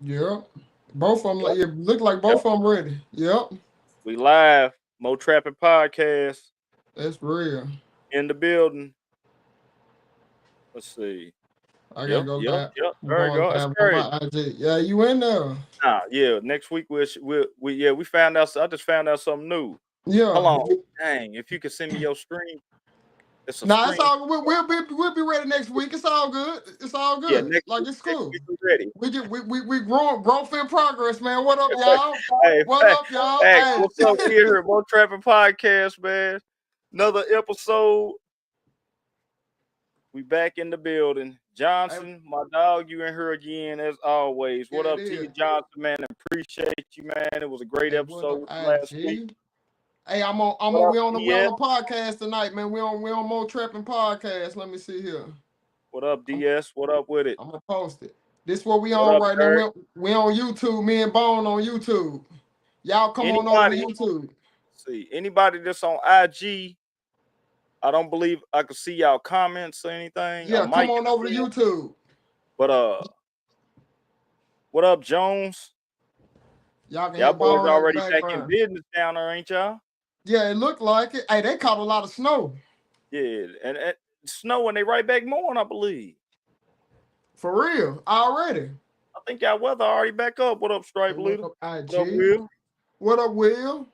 Yep. Both of them, Yep. it look like Yep. both of them ready. Yep. We live. Mow Trappin Podcast That's real. in the building. Let's see. I gotta Yep. go Yep. live. Yep. I'm There you going go. That's live on crazy. my IG. Yeah, you in there? Yeah. Next week we found out. I just found out something new. Hold Yeah. on. Dang. If you could send me your screen, it's a Nah, it's screen. all. We'll be ready next week. It's all good. It's all Yeah. good. Next Like week. it's Next cool. week we ready. We growth in progress, man. What up, y'all? Hey, What up, y'all? hey, Hey. what's up? We here, Mow Trappin Podcast, man. Another episode. We back in the building. Hey, Johnson, my dog, you in here again as always. yeah, What it up to is. you, Johnson, man? Appreciate you, man. It was a great Hey, what episode up, with you last week. IG? Hey, I'm on. I'm What on. up, We on DS? the podcast tonight, man. We on Mow Trappin Podcast. Let me see here. What up, I'm DS? What up with it? I'm gonna post it. This what we What on up, right now. Derek? We on YouTube. Me and Bone on YouTube. Y'all come on over to Anybody, YouTube. see, anybody that's on IG, I don't believe I could see y'all comments or anything. I Yeah, come might on can over to see them. YouTube. But what up, Jones? Y'all can Y'all hear boys Bone in the already back in background. business down there, ain't y'all? Yeah, it looked like it. Hey, they caught a lot of snow. Yeah, and snow and they right back mowing, I believe. For real. Already. I think y'all weather already back up. What up, Hey, Stripe what Little? up, What up, IG? Will? What up, Will?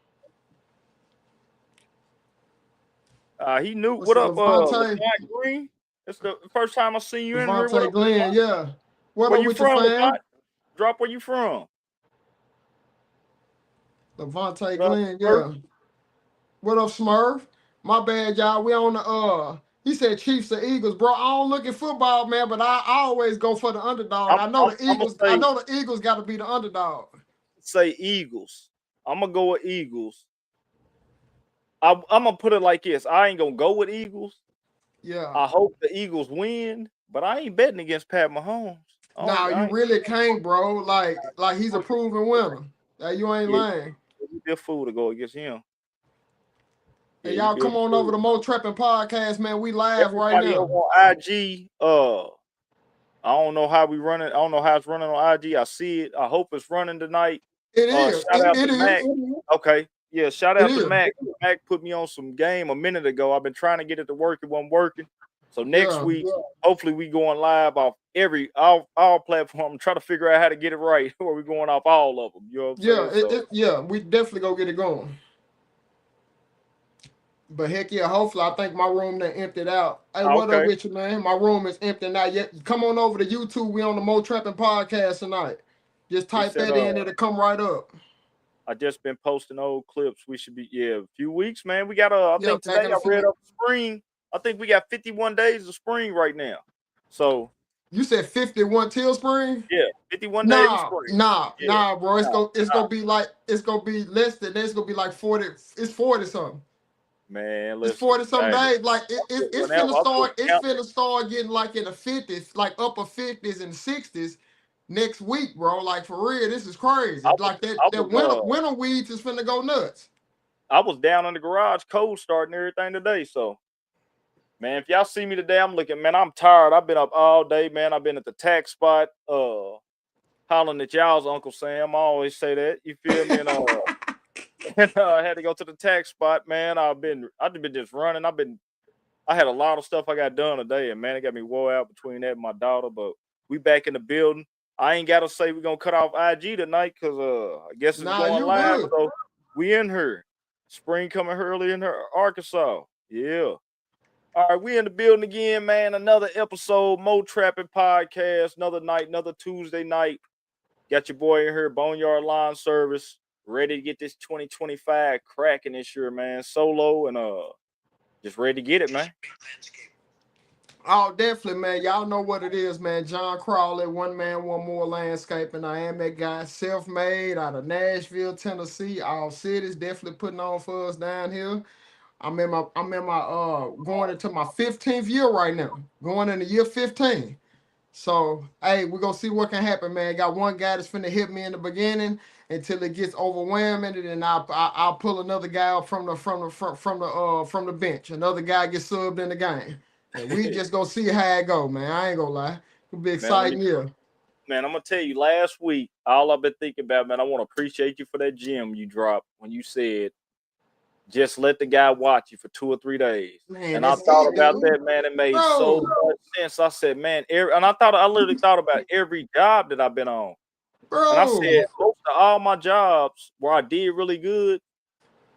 He knew. What's What up, up, Levante? Levant Green? It's the first time I seen you in here. What Levante up, Glenn, Levant? yeah. What Where up you with your from, fam? Levant? Drop where you from. Levante What up, Glenn, Smurf? yeah. What up, Smurf? My bad, y'all. We on the he said Chiefs or Eagles, bro. I don't look at football, man, but I always go for the underdog. I'm, I know I'm, the I'm gonna Eagles. I know the Eagles got to be the underdog. say Eagles. I'm gonna go with Eagles. I'm gonna put it like this. I ain't gonna go with Eagles. Yeah. I hope the Eagles win, but I ain't betting against Pat Mahomes. Now I you ain't. really can't, bro. Like he's a proven winner. You ain't Yeah, lying. you'd be a fool to go against him. Yeah, Hey, you'd y'all be a come on over fool. to Mow Trappin Podcast, man. We live right Everybody over now. on IG, I don't know how we running. I don't know how it's running on IG. I see it. I hope it's running tonight. It is. Shout out It to Mac. is. Okay, yeah. Shout It out to is. Mac. Mac put me on some game a minute ago. I've been trying to get it to work. It wasn't working. So next Yeah. week, hopefully, we going live off all platform. Try to figure out how to get it right, or we going off all of them. You know what I'm Yeah. saying? So Yeah. We definitely go get it going. But heck yeah, hopefully I think my room done emptied out. Hey, what up okay, with you, man? My room is empty now. Yet come on over to YouTube. We on the Mow Trappin Podcast tonight. Just he type said, that in, it'll come right up. I just been posting old clips. We should be a few weeks, man. We got I Yeah, think back today in a I few read weeks. up spring. I think we got 51 days of spring right now. So You said 51 till spring? yeah, 51 days of Nah, spring. nah, Yeah, nah, bro. nah, It's gonna be like it's gonna be less than that. It's gonna be like 40. It's 40 something. man. It's Listen, 40 some hey, days. Like it's whenever finna I'm doing start. It's count, finna start getting like in the 50s, like upper 50s and 60s next week, bro. Like for real, this is crazy. Like I that was winter weeds is finna go nuts. I was down in the garage, cold starting everything today. So man, if y'all see me today, I'm looking, man. I'm tired. I've been up all day, man. I've been at the tax spot, hollering at y'all's Uncle Sam. I always say that. You feel me? And I had to go to the tax spot, man. I've been just running. I had a lot of stuff I got done today, and man, it got me wore out between that and my daughter. But we back in the building. I ain't gotta say we're gonna cut off IG tonight because I guess it's Nah, going you live. good. So we in here. Spring coming early in her Arkansas. Yeah. All right, we in the building again, man. Another episode, Mow Trappin Podcast. Another night, another Tuesday night. Got your boy in here, Boneyard Line Service, ready to get this 2025 cracking this year, man. Solo and just ready to get it, man. Oh, definitely, man. Y'all know what it is, man. John Crawley, one man, one more landscaping. I am that guy, self-made out of Nashville, Tennessee. All cities definitely putting on for us down here. I'm in my going into my 15th year right now. Going into year 15. So hey, we're gonna see what can happen, man. Got one guy that's finna hit me in the beginning until it gets overwhelming, and then I'll pull another guy up from the bench. Another guy gets subbed in the game. And we just gonna see how it go, man. I ain't gonna lie. It'll be Man, exciting year. Man, I'm gonna tell you, last week, all I've been thinking about, man, I want to appreciate you for that gem you dropped when you said just let the guy watch you for 2 or 3 days. Man, And I that's thought it, about dude. that, man. It made so Bro, much sense. I said, man, and I literally thought about every job that I've been on. And I bro. said, most of all my jobs where I did really good,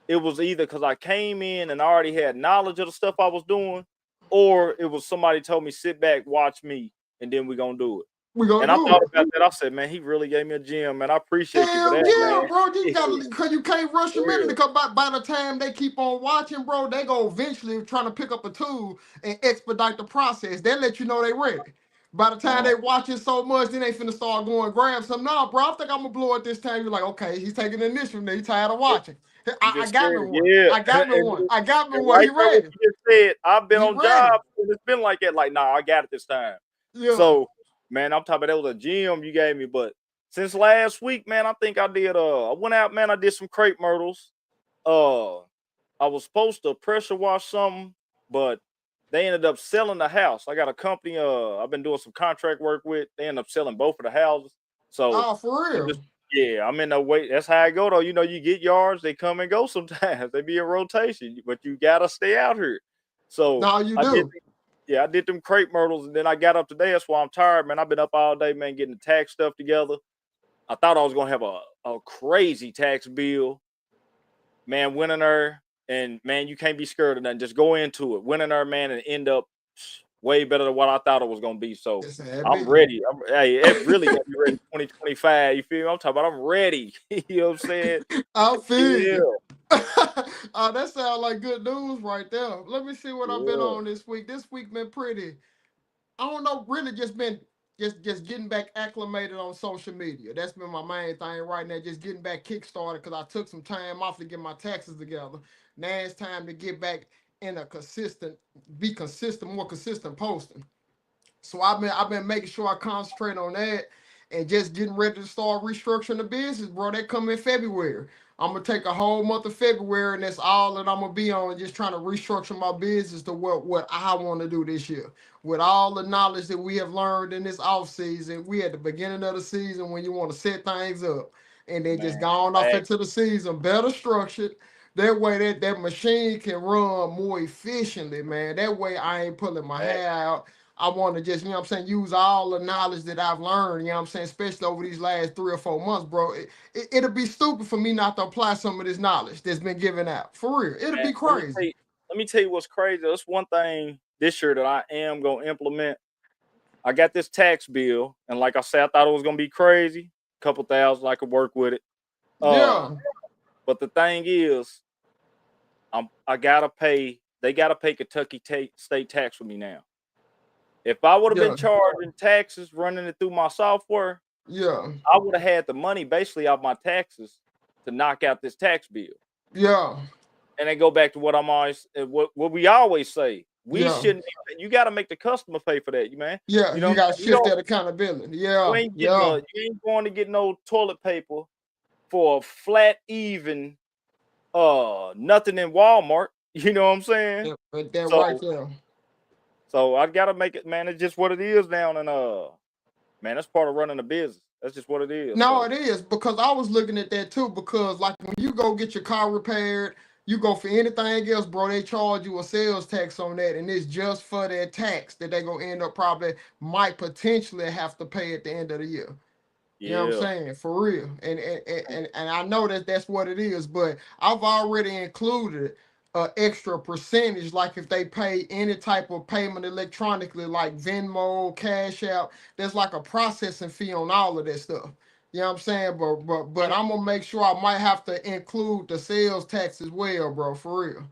it was either because I came in and I already had knowledge of the stuff I was doing, or it was somebody told me, sit back, watch me, and then we're gonna do it. We gonna And I do thought it. about that. I said, man, he really gave me a gem, man. I appreciate you for Hell that, yeah, man. bro. You Yeah, gotta, cause you can't rush for them in real. because by the time they keep on watching, bro, they go eventually trying to pick up a tool and expedite the process. They let you know they ready. By the time Uh, they watching so much, then they finna start going grab some. Nah, bro, I think I'm gonna blow it this time. You're like, okay, he's taking the initiative. Now he tired of watching. you I just got me scared. one. Yeah. I got me and, one. I got me and one. He right there, what ready. you just said, I've been He on ready. jobs and it's been like that. Like, nah, I got it this time. Yeah. So, man, I'm talking about that was a gem you gave me. But since last week, man, I think I did. I went out, man. I did some crepe myrtles. Uh, I was supposed to pressure wash something, but they ended up selling the house. I got a company. I've been doing some contract work with. They ended up selling both of the houses. So Oh, for I'm real. just yeah, I'm in the wait. That's how I go though. You know, you get yards, they come and go sometimes. They be in rotation, but you gotta stay out here. So No, you I did do. yeah, I did them crepe myrtles and then I got up today. That's why I'm tired, man. I've been up all day, man, getting the tax stuff together. I thought I was gonna have a crazy tax bill. Man, went in there and man, you can't be scared of nothing. Just go into it. Went in there, man, and end up way better than what I thought it was gonna be. So It's that I'm big. ready. Hey, it really got me ready 2025. You feel me? I'm talking about I'm ready. You know what I'm saying? I feel Yeah, you. That sounds like good news right there. Let me see what I've been yeah, on this week. This week been pretty. I don't know, really just been just getting back acclimated on social media. That's been my main thing right now. Just getting back kickstarted because I took some time off to get my taxes together. Now it's time to get back in a be consistent, more consistent posting. So I've been making sure I concentrate on that and just getting ready to start restructuring the business, bro. That come in February. I'm gonna take a whole month of February, and that's all that I'm gonna be on, just trying to restructure my business to what I want to do this year. With all the knowledge that we have learned in this off season, we at the beginning of the season when you want to set things up, and then just man. gone off Back, into the season better structured. That way that machine can run more efficiently, man. That way I ain't pulling my back, hair out. I want to just, use all the knowledge that I've learned, especially over these last 3 or 4 months, bro. It'll be stupid for me not to apply some of this knowledge that's been given out. For real. It'll man. be crazy. Let me tell you what's crazy. That's one thing this year that I am gonna implement. I got this tax bill, and like I said, I thought it was gonna be crazy. Couple thousand, I could work with it. Uh, Yeah. but the thing is, I gotta pay. They gotta pay Kentucky state tax with me now. If I would have been Yeah. charging taxes, running it through my software, Yeah. I would have had the money basically off my taxes to knock out this tax bill. Yeah. And they go back to what I'm always what we always say. We Yeah. shouldn't. You got to make the customer pay for that, you man. Yeah. You know You what I'm got to saying? You shift don't. that accountability. You Yeah. ain't getting Yeah. you ain't going to get no toilet paper for a flat even nothing in Walmart. You know what I'm saying? Yeah. But that right So there. I gotta make it, man. It's just what it is now, and man, that's part of running a business. That's just what it is. No, So it is because I was looking at that too. Because like when you go get your car repaired, you go for anything else, bro. They charge you a sales tax on that, and it's just for that tax that they gonna end up probably might potentially have to pay at the end of the year. You know what I'm yeah, saying? For real. And I know that that's what it is, but I've already included an extra percentage, like if they pay any type of payment electronically, like Venmo, Cash App, there's like a processing fee on all of that stuff. You know what I'm saying? But and I'm gonna make sure I might have to include the sales tax as well, bro, for real.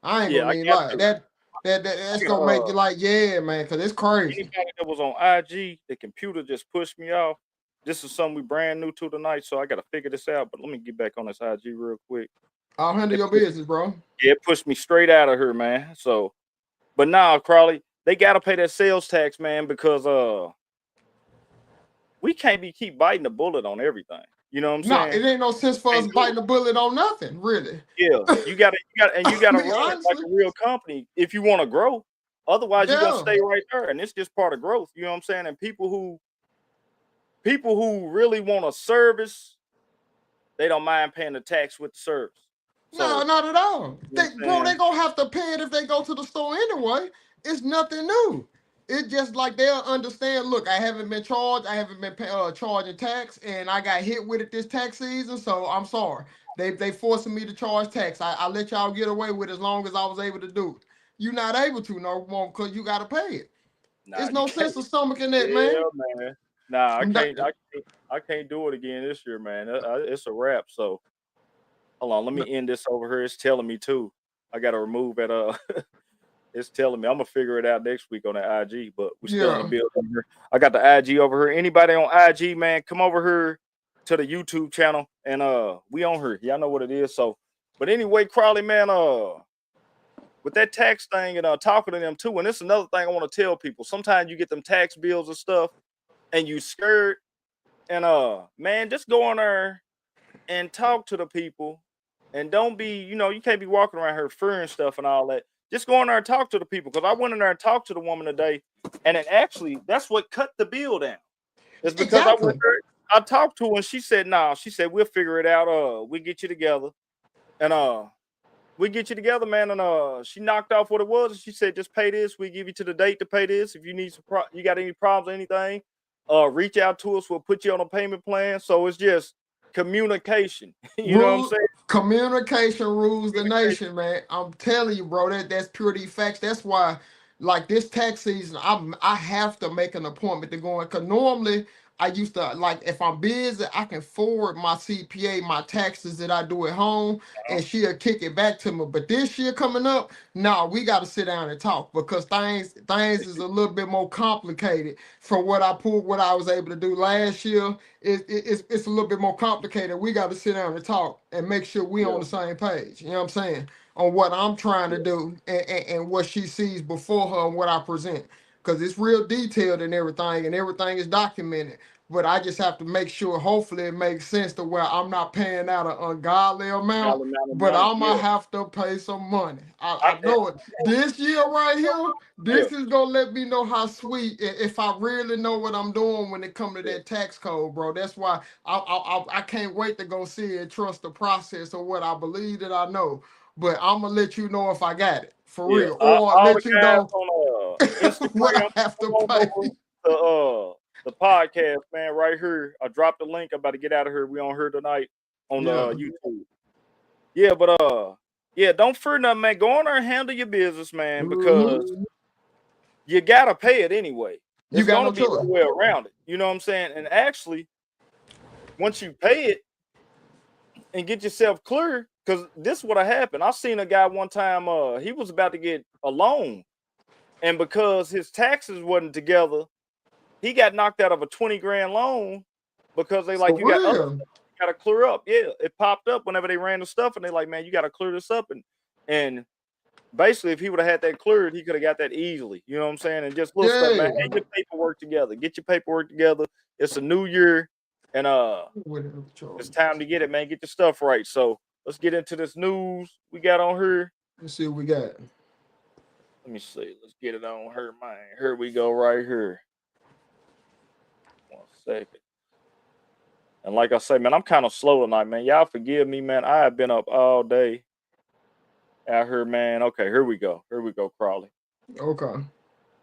I ain't yeah, gonna I even got lie. to. That's I got gonna make you like, yeah, man, because it's crazy. anybody that was on IG, the computer just pushed me off. This is something we brand new to tonight, so I got to figure this out. But let me get back on this IG real quick. I'll handle It your pushed, business, bro. yeah, it pushed me straight out of here, man. So, but now, Crawley, they got to pay that sales tax, man, because we can't be keep biting the bullet on everything. You know what I'm No, saying? it ain't no sense for us Can't do biting the bullet on nothing, really. it. Yeah, you gotta Me, run it like honestly. a real company if you want to grow. Otherwise, you're gonna Yeah. stay right there, and it's just part of growth. You know what I'm saying? And people who really want a service, they don't mind paying the tax with the service. No, So, not at all. you know what I'm Bro, they saying? gonna have to pay it if they go to the store anyway. It's nothing new. It's just like they'll understand. Look, I haven't been charged. I haven't been charging tax, and I got hit with it this tax season. So I'm sorry. They forcing me to charge tax. I let y'all get away with it as long as I was able to do it. You're not able to no more because you got to pay it. Nah, There's you no can't. sense of stomaching that, Yeah, man. man. Nah, I I'm not, can't. I can't do it again this year, man. It's a wrap. So hold on, let me end this over here. It's telling me too. I gotta remove it. It's telling me I'm gonna figure it out next week on the IG, but we're still in the yeah. building here. I got the IG over here. Anybody on IG, man, come over here to the YouTube channel and we on here. Y'all know what it is. So, but anyway, Crowley, man, with that tax thing and talking to them too, and this is another thing I want to tell people. Sometimes you get them tax bills and stuff, and you scared, and man, just go on there and talk to the people, and don't be, you can't be walking around here fearing stuff and all that. Just go in there and talk to the people. Because I went in there and talked to the woman today, and it actually, that's what cut the bill down. It's because I went Exactly. there, I talked to her, and she said, "Nah." She said, "We'll figure it out. We get you together, and we get you together, man." And she knocked off what it was, and she said, "Just pay this. We give you to the date to pay this. If you need you got any problems or anything, reach out to us. We'll put you on a payment plan." So it's just communication. You know what I'm Rule saying? communication rules the nation, man. I'm telling you, bro. That's purely facts. That's why, like this tax season, I have to make an appointment to go in. Cause normally I used to like if I'm busy, I can forward my CPA my taxes that I do at home, and she'll kick it back to me. But this year coming up, nah, we got to sit down and talk because things is a little bit more complicated from what I was able to do last year. It's a little bit more complicated. We got to sit down and talk and make sure we on Yeah, the same page. You know what I'm saying? On what I'm trying to yeah, do and what she sees before her and what I present. Because it's real detailed and everything is documented. But I just have to make sure, hopefully, it makes sense to where I'm not paying out an ungodly amount, dollar amount of but money. I'm Yeah, gonna have to pay some money. I, I know it. This year right here, yeah, this is gonna let me know how sweet if I really know what I'm doing when it comes to yeah, that tax code, bro. That's why I can't wait to go see it, trust the process of what I believe that I know. But I'm gonna let you know if I got it for yeah. real, or All the let you guys know on what I Instagram, have come to on pay. over to the podcast, man. Right here, I dropped the link. I'm about to get out of here. We on here tonight on the Yeah. YouTube. Yeah, but yeah, don't fear nothing, man. Go on there and handle your business, man, Hmm. because you gotta pay it anyway. You It's got gonna no be no choice. way around it. You know what I'm saying? And actually, once you pay it and get yourself clear, because this is what happened. I seen a guy one time, he was about to get a loan, and because his taxes wasn't together, he got knocked out of a 20 grand loan because they like, For you got other real. stuff you gotta clear up. Yeah, it popped up whenever they ran the stuff, and they like, man, you gotta clear this up. And basically, if he would have had that cleared, he could have got that easily. You know what I'm saying? And just little stuff, man. Yeah. Get your paperwork together. Get your paperwork together. It's a new year, and Whatever it's choice. time to get it, man. Get your stuff right. So let's get into this news we got on here. Let's see what we got. Let me see. Let's get it on here, man. Here we go, right here. 1 second. And like I say, man, I'm kind of slow tonight, man. Y'all forgive me, man. I have been up all day out here, man. Okay, here we go. Here we go, Crawley. Okay.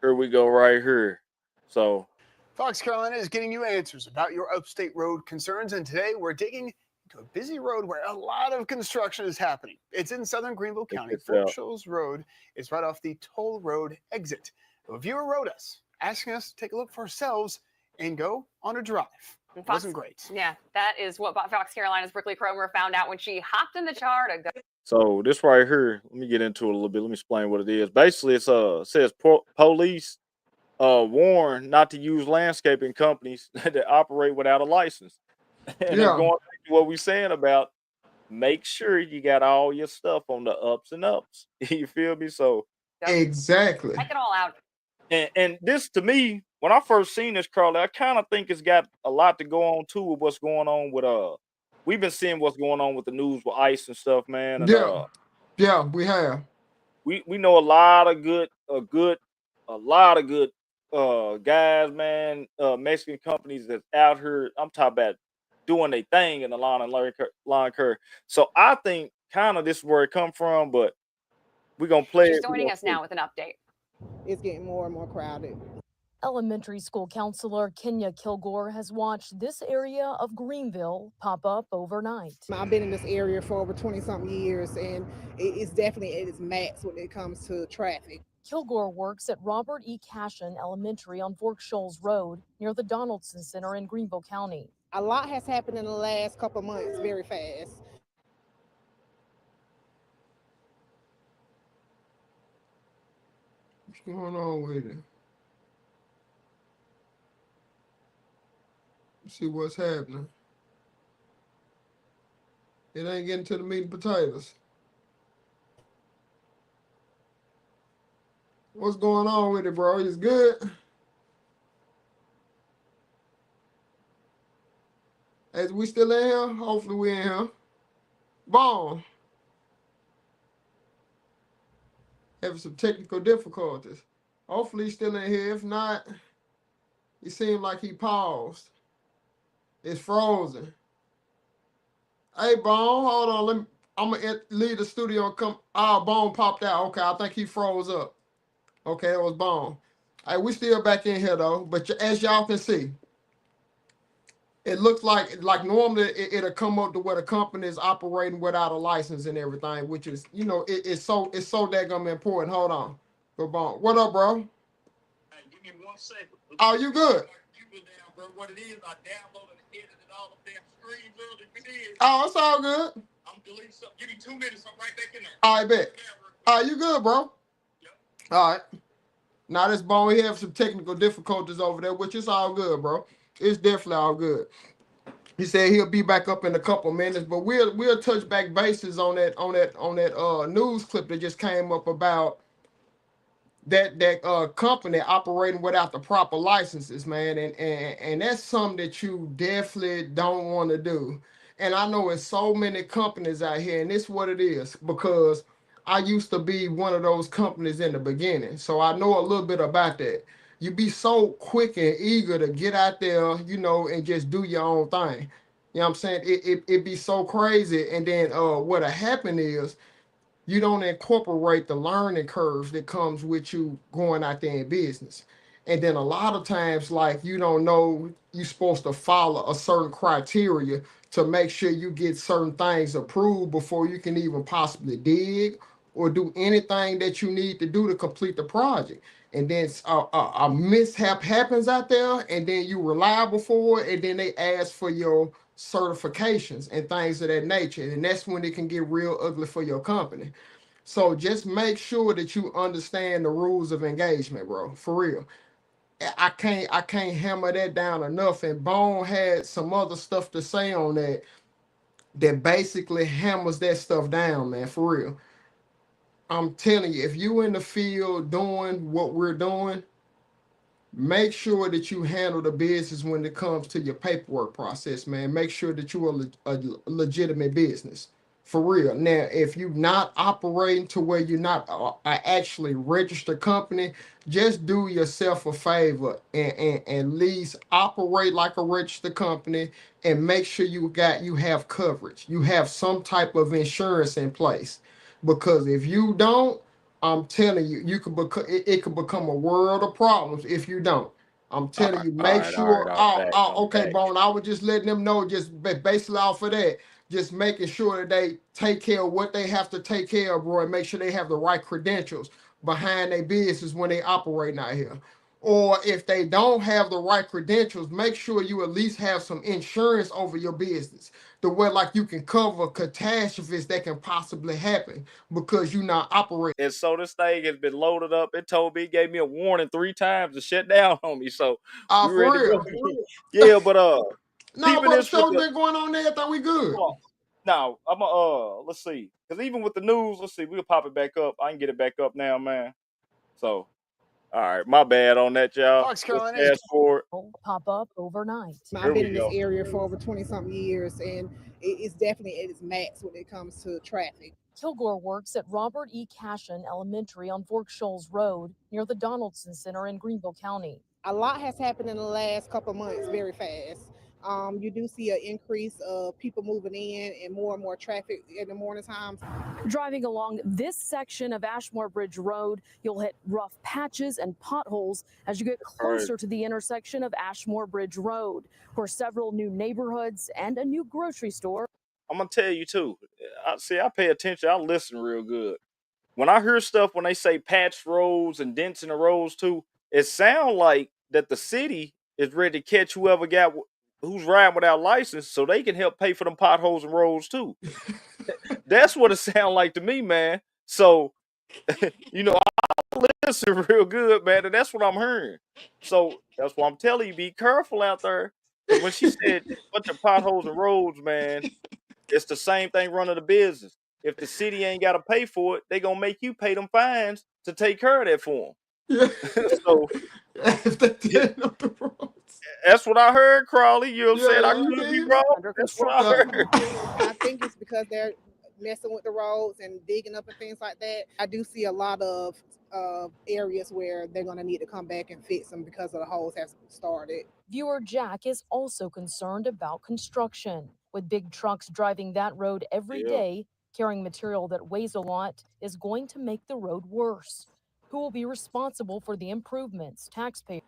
Here we go, right here. So Fox Carolina is getting you answers about your upstate road concerns, and today we're digging into a busy road where a lot of construction is happening. It's in southern Greenville check County. this Fort out. Shoals Road is right off the Toll Road exit. A viewer wrote us, asking us to take a look for ourselves and go on a drive. It wasn't great. Yeah, that is what Fox Carolina's Brickley Cromer found out when she hopped in the car to go. So this right here, let me get into it a little bit. Let me explain what it is. Basically, it's says police warn not to use landscaping companies that operate without a license. And it's Yeah. going back to what we're saying about make sure you got all your stuff on the ups and ups. You feel me? So Exactly. Check it all out. and this to me, when I first seen this, Carly, I kind of think it's got a lot to go on too with what's going on with we've been seeing what's going on with the news with ICE and stuff, man. And Yeah. Yeah, we have. we know a lot of good guys, man, Mexican companies that's out here. I'm talking about doing their thing in the lawn curve. So I think kind of this is where it come from, but we're gonna play She's it. joining us now with an update. It's getting more and more crowded. Elementary school counselor Kenya Kilgore has watched this area of Greenville pop up overnight. I've been in this area for over 20-something years, and it's definitely at its max when it comes to traffic. Kilgore works at Robert E. Cashin Elementary on Fork Shoals Road near the Donaldson Center in Greenville County. A lot has happened in the last couple of months, very fast. What's going on with it? Let's see what's happening. It ain't getting to the meat and potatoes. What's going on with it, bro? It's good. As we still in here? Hopefully we in here. Boom. Having some technical difficulties. Hopefully he's still in here. If not, it seemed like he paused. It's frozen. Hey, Bone, hold on. I'm gonna leave the studio and come. Bone popped out. Okay, I think he froze up. Okay, it was Bone. Hey, we still back in here though. But as y'all can see, it looks like normally it'll come up to where the company is operating without a license and everything, which is, you know, it's so daggum important. Hold on. Go Bone. What up, bro? Hey, give me 1 second. Oh, you good? Bro, what it is, I downloaded and edited all of them screens earlier. If it is, Oh, it's all good. I'm deleting something. Give me 2 minutes. I'm right back in there. All right, bet. All right, you good, bro? Yep. All right. Now this Bone, we have some technical difficulties over there, which is all good, bro. It's definitely all good. He said he'll be back up in a couple minutes, but we'll touch back bases on that news clip that just came up about that company operating without the proper licenses, man, and that's something that you definitely don't want to do. And I know it's so many companies out here, and it's what it is, because I used to be one of those companies in the beginning, so I know a little bit about that. You be so quick and eager to get out there, you know, and just do your own thing. You know what I'm saying? It be so crazy, and then what'll happen is you don't incorporate the learning curves that comes with you going out there in business. And then a lot of times, like, you don't know you're supposed to follow a certain criteria to make sure you get certain things approved before you can even possibly dig or do anything that you need to do to complete the project. And then a mishap happens out there, and then you're reliable for it, and then they ask for your certifications and things of that nature. And that's when it can get real ugly for your company. So just make sure that you understand the rules of engagement, bro. For real. I can't hammer that down enough. And Bone had some other stuff to say on that basically hammers that stuff down, man. For real. I'm telling you, if you in the field doing what we're doing, make sure that you handle the business when it comes to your paperwork process, man. Make sure that you are a legitimate business. For real. Now, if you're not operating to where you're not actually registered company, just do yourself a favor and at least operate like a registered company and make sure you have coverage. You have some type of insurance in place. Because if you don't, I'm telling you, it could become a world of problems if you don't. I'm telling you, make sure. Okay, Bone. I was just letting them know, just basically off of that, just making sure that they take care of what they have to take care of, bro, and make sure they have the right credentials behind their business when they operating out here. Or if they don't have the right credentials, make sure you at least have some insurance over your business, to where like you can cover catastrophes that can possibly happen because you're not operating. And so this thing has been loaded up. It told me, it gave me a warning 3 times to shut down on me. So we For ready real. to go. Yeah, but no, even but the this with show's the- been going on there. I thought we good. Now I'm let's see, because even with the news, let's see, we'll pop it back up. I can get it back up now, man. So, all right, my bad on that, y'all. Fox Carolina. Fast forward. Pop up overnight. I've been in this area for over 20-something years, and it's definitely at its max when it comes to traffic. Kilgore works at Robert E. Cashin Elementary on Fork Shoals Road near the Donaldson Center in Greenville County. A lot has happened in the last couple of months very fast. You do see an increase of people moving in and more traffic in the morning times. Driving along this section of Ashmore Bridge Road, you'll hit rough patches and potholes as you get closer to the intersection of Ashmore Bridge Road, where several new neighborhoods and a new grocery store. I'm gonna tell you too. I pay attention. I listen real good. When I hear stuff when they say patch roads and dents in the roads too, it sounds like that the city is ready to catch who's riding without license, so they can help pay for them potholes and roads too. That's what it sounds like to me, man. So, I listen real good, man, and that's what I'm hearing. So that's why I'm telling you, be careful out there. 'Cause when she said bunch of potholes and roads, man, it's the same thing running the business. If the city ain't got to pay for it, they gonna make you pay them fines to take care of that for them. So that's what I heard, Crawley. You know what I'm saying? I could be wrong. That's what I heard. I think it's because they're messing with the roads and digging up and things like that. I do see a lot of areas where they're going to need to come back and fix them because of the holes have started. Viewer Jack is also concerned about construction. With big trucks driving that road every day, carrying material that weighs a lot is going to make the road worse. Who will be responsible for the improvements? Taxpayers.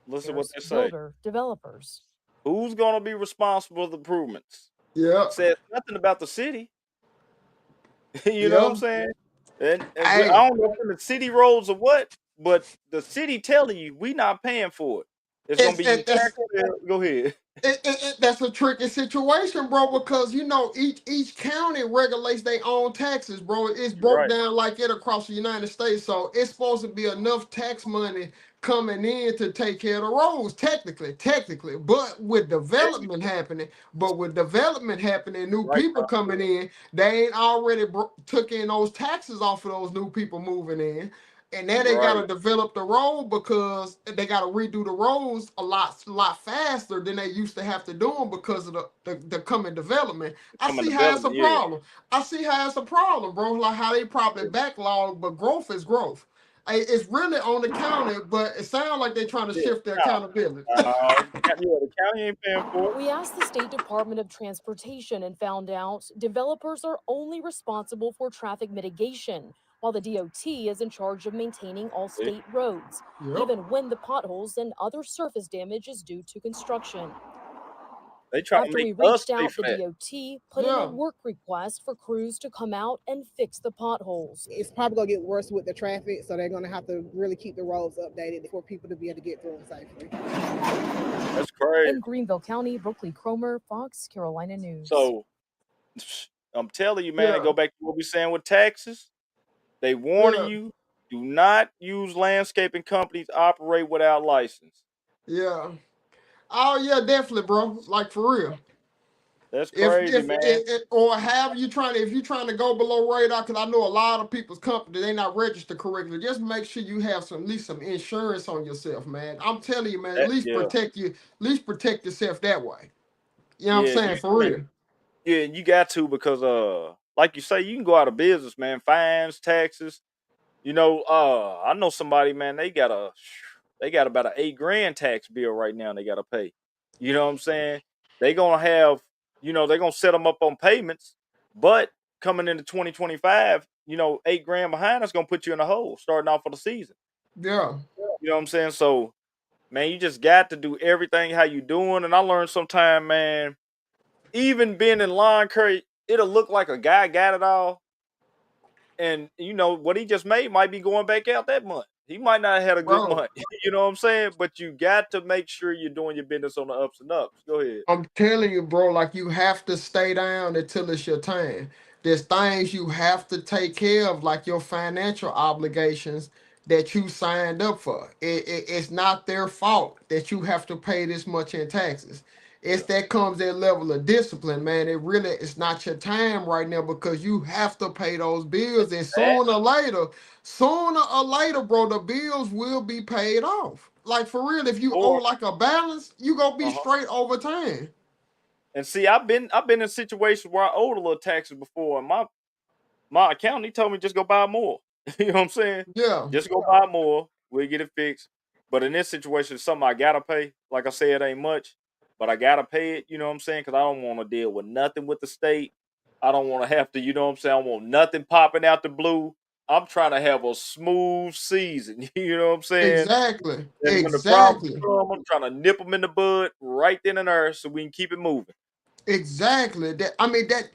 Listen what they say. Builder, developers. Who's gonna be responsible for the improvements? Yeah. Says nothing about the city. You know what I'm saying? And I don't know if the city roads or what, but the city telling you we not paying for it. It's gonna be go ahead. That's a tricky situation, bro, because each county regulates their own taxes, bro. It's broke down like it across the United States, so it's supposed to be enough tax money coming in to take care of the roads, technically. But with development happening, new people coming in, they ain't already took in those taxes off of those new people moving in. And now they gotta develop the road because they gotta redo the roads a lot faster than they used to have to do them because of the coming development. I see how it's a problem, bro. Like how they probably backlog, but growth is growth. It's really on the county, but it sounds like they're trying to shift their accountability. The county ain't paying for it. We asked the State Department of Transportation and found out developers are only responsible for traffic mitigation, while the DOT is in charge of maintaining all state roads, even when the potholes and other surface damage is due to construction. After we reached out, the DOT put in a work request for crews to come out and fix the potholes. It's probably going to get worse with the traffic, so they're going to have to really keep the roads updated for people to be able to get through them safely. That's crazy. In Greenville County, Brooklyn Cromer, Fox Carolina News. So I'm telling you, man, go back to what we saying with taxes. They warning you, do not use landscaping companies operate without license. Yeah. Oh yeah, definitely, bro. Like for real. That's crazy, man. If you're trying to go below radar, because I know a lot of people's company, they not registered correctly. Just make sure you have at least some insurance on yourself, man. I'm telling you, man, at least protect yourself that way. You know what I'm saying? For real. Yeah, you got to, because like you say, you can go out of business, man. Fines, taxes. I know somebody, man, they got about an $8,000 tax bill right now they gotta pay. You know what I'm saying? They gonna have, they're gonna set them up on payments, but coming into 2025, $8,000 behind, that's gonna put you in a hole starting off for the season. Yeah. You know what I'm saying? So, man, you just got to do everything how you doing. And I learned sometime, man, even being in lawn care, it'll look like a guy got it all. And, what he just made might be going back out that month. He might not have had a good month. You know what I'm saying? But you got to make sure you're doing your business on the ups and ups. Go ahead. I'm telling you, bro, like you have to stay down until it's your time. There's things you have to take care of, like your financial obligations that you signed up for. It's not their fault that you have to pay this much in taxes. That comes that level of discipline, man. It's not your time right now because you have to pay those bills. And sooner or later, bro, the bills will be paid off. Like for real, if you owe like a balance, you gonna be straight over time. And see, I've been in situations where I owed a little taxes before, and my accountant, he told me just go buy more. You know what I'm saying? Yeah. Just go buy more. We'll get it fixed. But in this situation, it's something I gotta pay. Like I said, it ain't much, but I gotta pay it. You know what I'm saying? Because I don't want to deal with nothing with the state. I don't want to have to. You know what I'm saying? I don't want nothing popping out the blue. I'm trying to have a smooth season. You know what I'm saying? Exactly. And when the problems Exactly. come, I'm trying to nip them in the bud right then and there so we can keep it moving. Exactly. That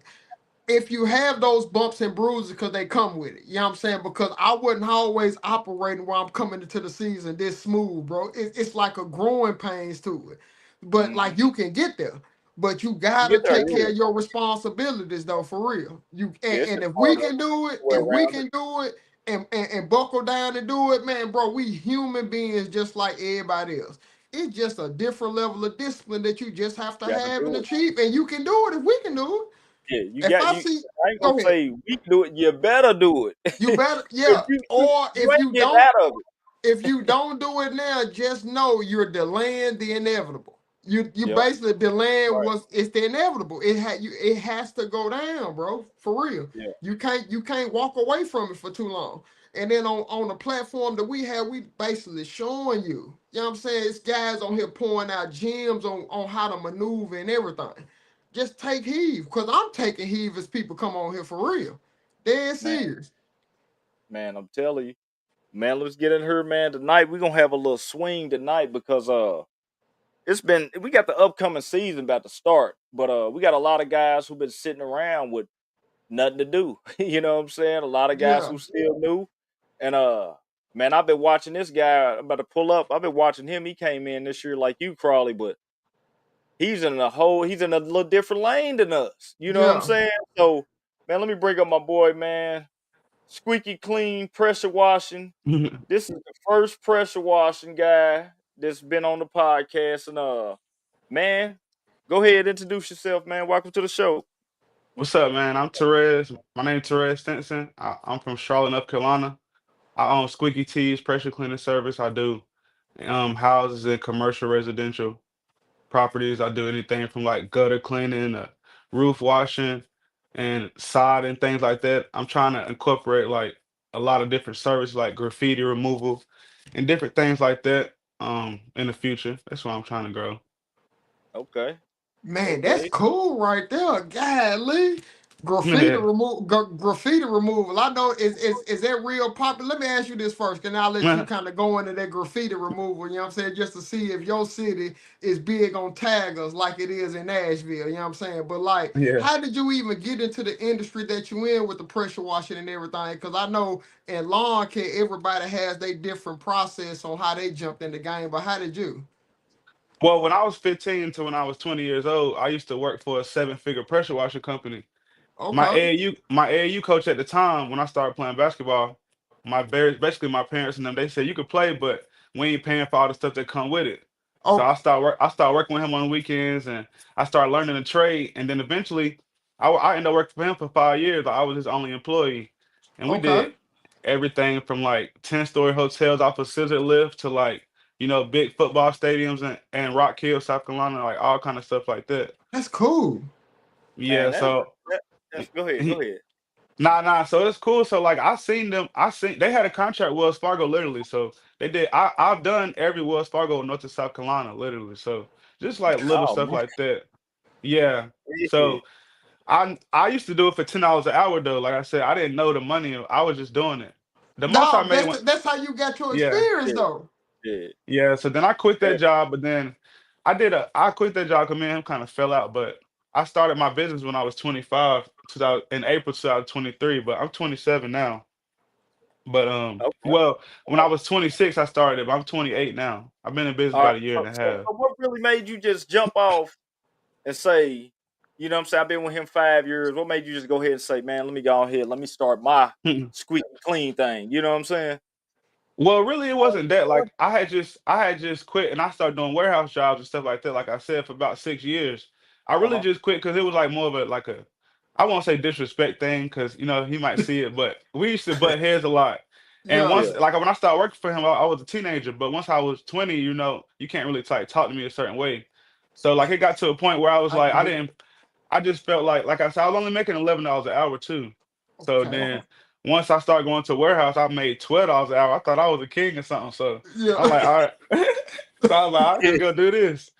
if you have those bumps and bruises because they come with it, you know what I'm saying? Because I wasn't always operating while I'm coming into the season this smooth, bro. It's like a growing pains to it. But like you can get there. But you gotta Get there, take care yeah. of your responsibilities though, for real. Yes, And it's if we part of can do it, the way around and buckle down and do it, man, bro, we human beings just like everybody else. It's just a different level of discipline that you just have to it. Gotta have and do it. achieve, and you can do it if we can do Yeah, it. If I you. see, I ain't gonna go ahead. say we can do it. You better do it. You better, 'Cause yeah. Or you if ain't you getting don't, out of it. if you don't do it now, just know you're delaying the inevitable. You Yep. basically delaying Right. it's the inevitable. It has to go down, bro. For real. Yeah. You can't walk away from it for too long. And then on the platform that we have, we basically showing you. You know what I'm saying? It's guys on here pouring out gems on how to maneuver and everything. Just take heed, because I'm taking heed as people come on here for real. Dead Man, serious. I'm telling you. Man, let's get in here, man. Tonight we're gonna have a little swing tonight because we got the upcoming season about to start, but we got a lot of guys who've been sitting around with nothing to do. You know what I'm saying? A lot of guys Yeah. who still new. And man, I've been watching this guy. I'm about to pull up. I've been watching him. He came in this year like you, Crawley, but he's in a little different lane than us. You know what I'm Yeah. saying? So, man, let me bring up my boy, man. Squeaky clean, pressure washing. This is the first pressure washing guy that's been on the podcast. And man, go ahead, introduce yourself, man. Welcome to the show. What's up, man? I'm Terez. My name's Terez Stinson. I'm from Charlotte, North Carolina. I own Squeaky Tees pressure cleaning service. I do houses and commercial residential properties. I do anything from like gutter cleaning, roof washing, and sod and things like that. I'm trying to incorporate like a lot of different services like graffiti removal and different things like that in the future. That's what I'm trying to grow. Okay. Man, that's Okay. cool right there. Golly. Yeah. Graffiti removal. I know is that real popular? Let me ask you this first, and I'll let you kind of go into that graffiti removal, you know what I'm saying? Just to see if your city is big on taggers like it is in Nashville, you know what I'm saying? But like, Yeah. how did you even get into the industry that you in with the pressure washing and everything? Because I know in lawn care, everybody has their different process on how they jumped in the game, but how did you? Well, when I was 15 to when I was 20 years old, I used to work for a seven-figure pressure washer company. My Okay. AAU coach at the time when I started playing basketball, basically my parents and them, they said you could play, but we ain't paying for all the stuff that come with it. So Oh, I started working with him on the weekends, and I started learning the trade, and then eventually I ended up working for him for 5 years. I was his only employee, and we did okay. everything from like 10-story hotels off a scissor lift to like big football stadiums and Rock Hill, South Carolina, like all kind of stuff like that. That's cool. Yeah, Man, so. that's go ahead. Go ahead. Nah. So it's cool. So like I seen them. I seen they had a contract with Wells Fargo literally. So they did. I've done every Wells Fargo North to South Carolina literally. So just like little Oh stuff man. like that. Yeah. Yeah. So I used to do it for $10 an hour though. Like I said, I didn't know the money. I was just doing it. The most I Dog, made when that's how you got your yeah. experience Yeah. though. Yeah. Yeah, so then I quit that Yeah. job, but then I quit that job because me and him kind of fell out. But I started my business when I was 25, 2000, in April 2023, but I'm 27 now. But Okay. well, when I Okay. was 26, I started, but I'm 28 now. I've been in business All right. about a year So, and a so, half. so what really made you just jump off and say, you know what I'm saying? I've been with him 5 years. What made you just go ahead and say, man, let me go ahead, let me start my squeaky clean thing. You know what I'm saying? Well, really, it wasn't that. Like I had just quit and I started doing warehouse jobs and stuff like that. Like I said, for about 6 years, I really Uh-huh. just quit because it was like more of a like a, I won't say disrespect thing because he might see it, but we used to butt heads a lot. And Yeah, once, Yeah. like when I started working for him, I was a teenager. But once I was 20, you can't really like talk to me a certain way. So like it got to a point where I was I like, get it. I just felt like I said, I was only making $11 an hour too. So Okay. then once I started going to warehouse, I made $12 an hour. I thought I was a king or something. So Yeah. I'm like, all right. So I was like, I just go do this.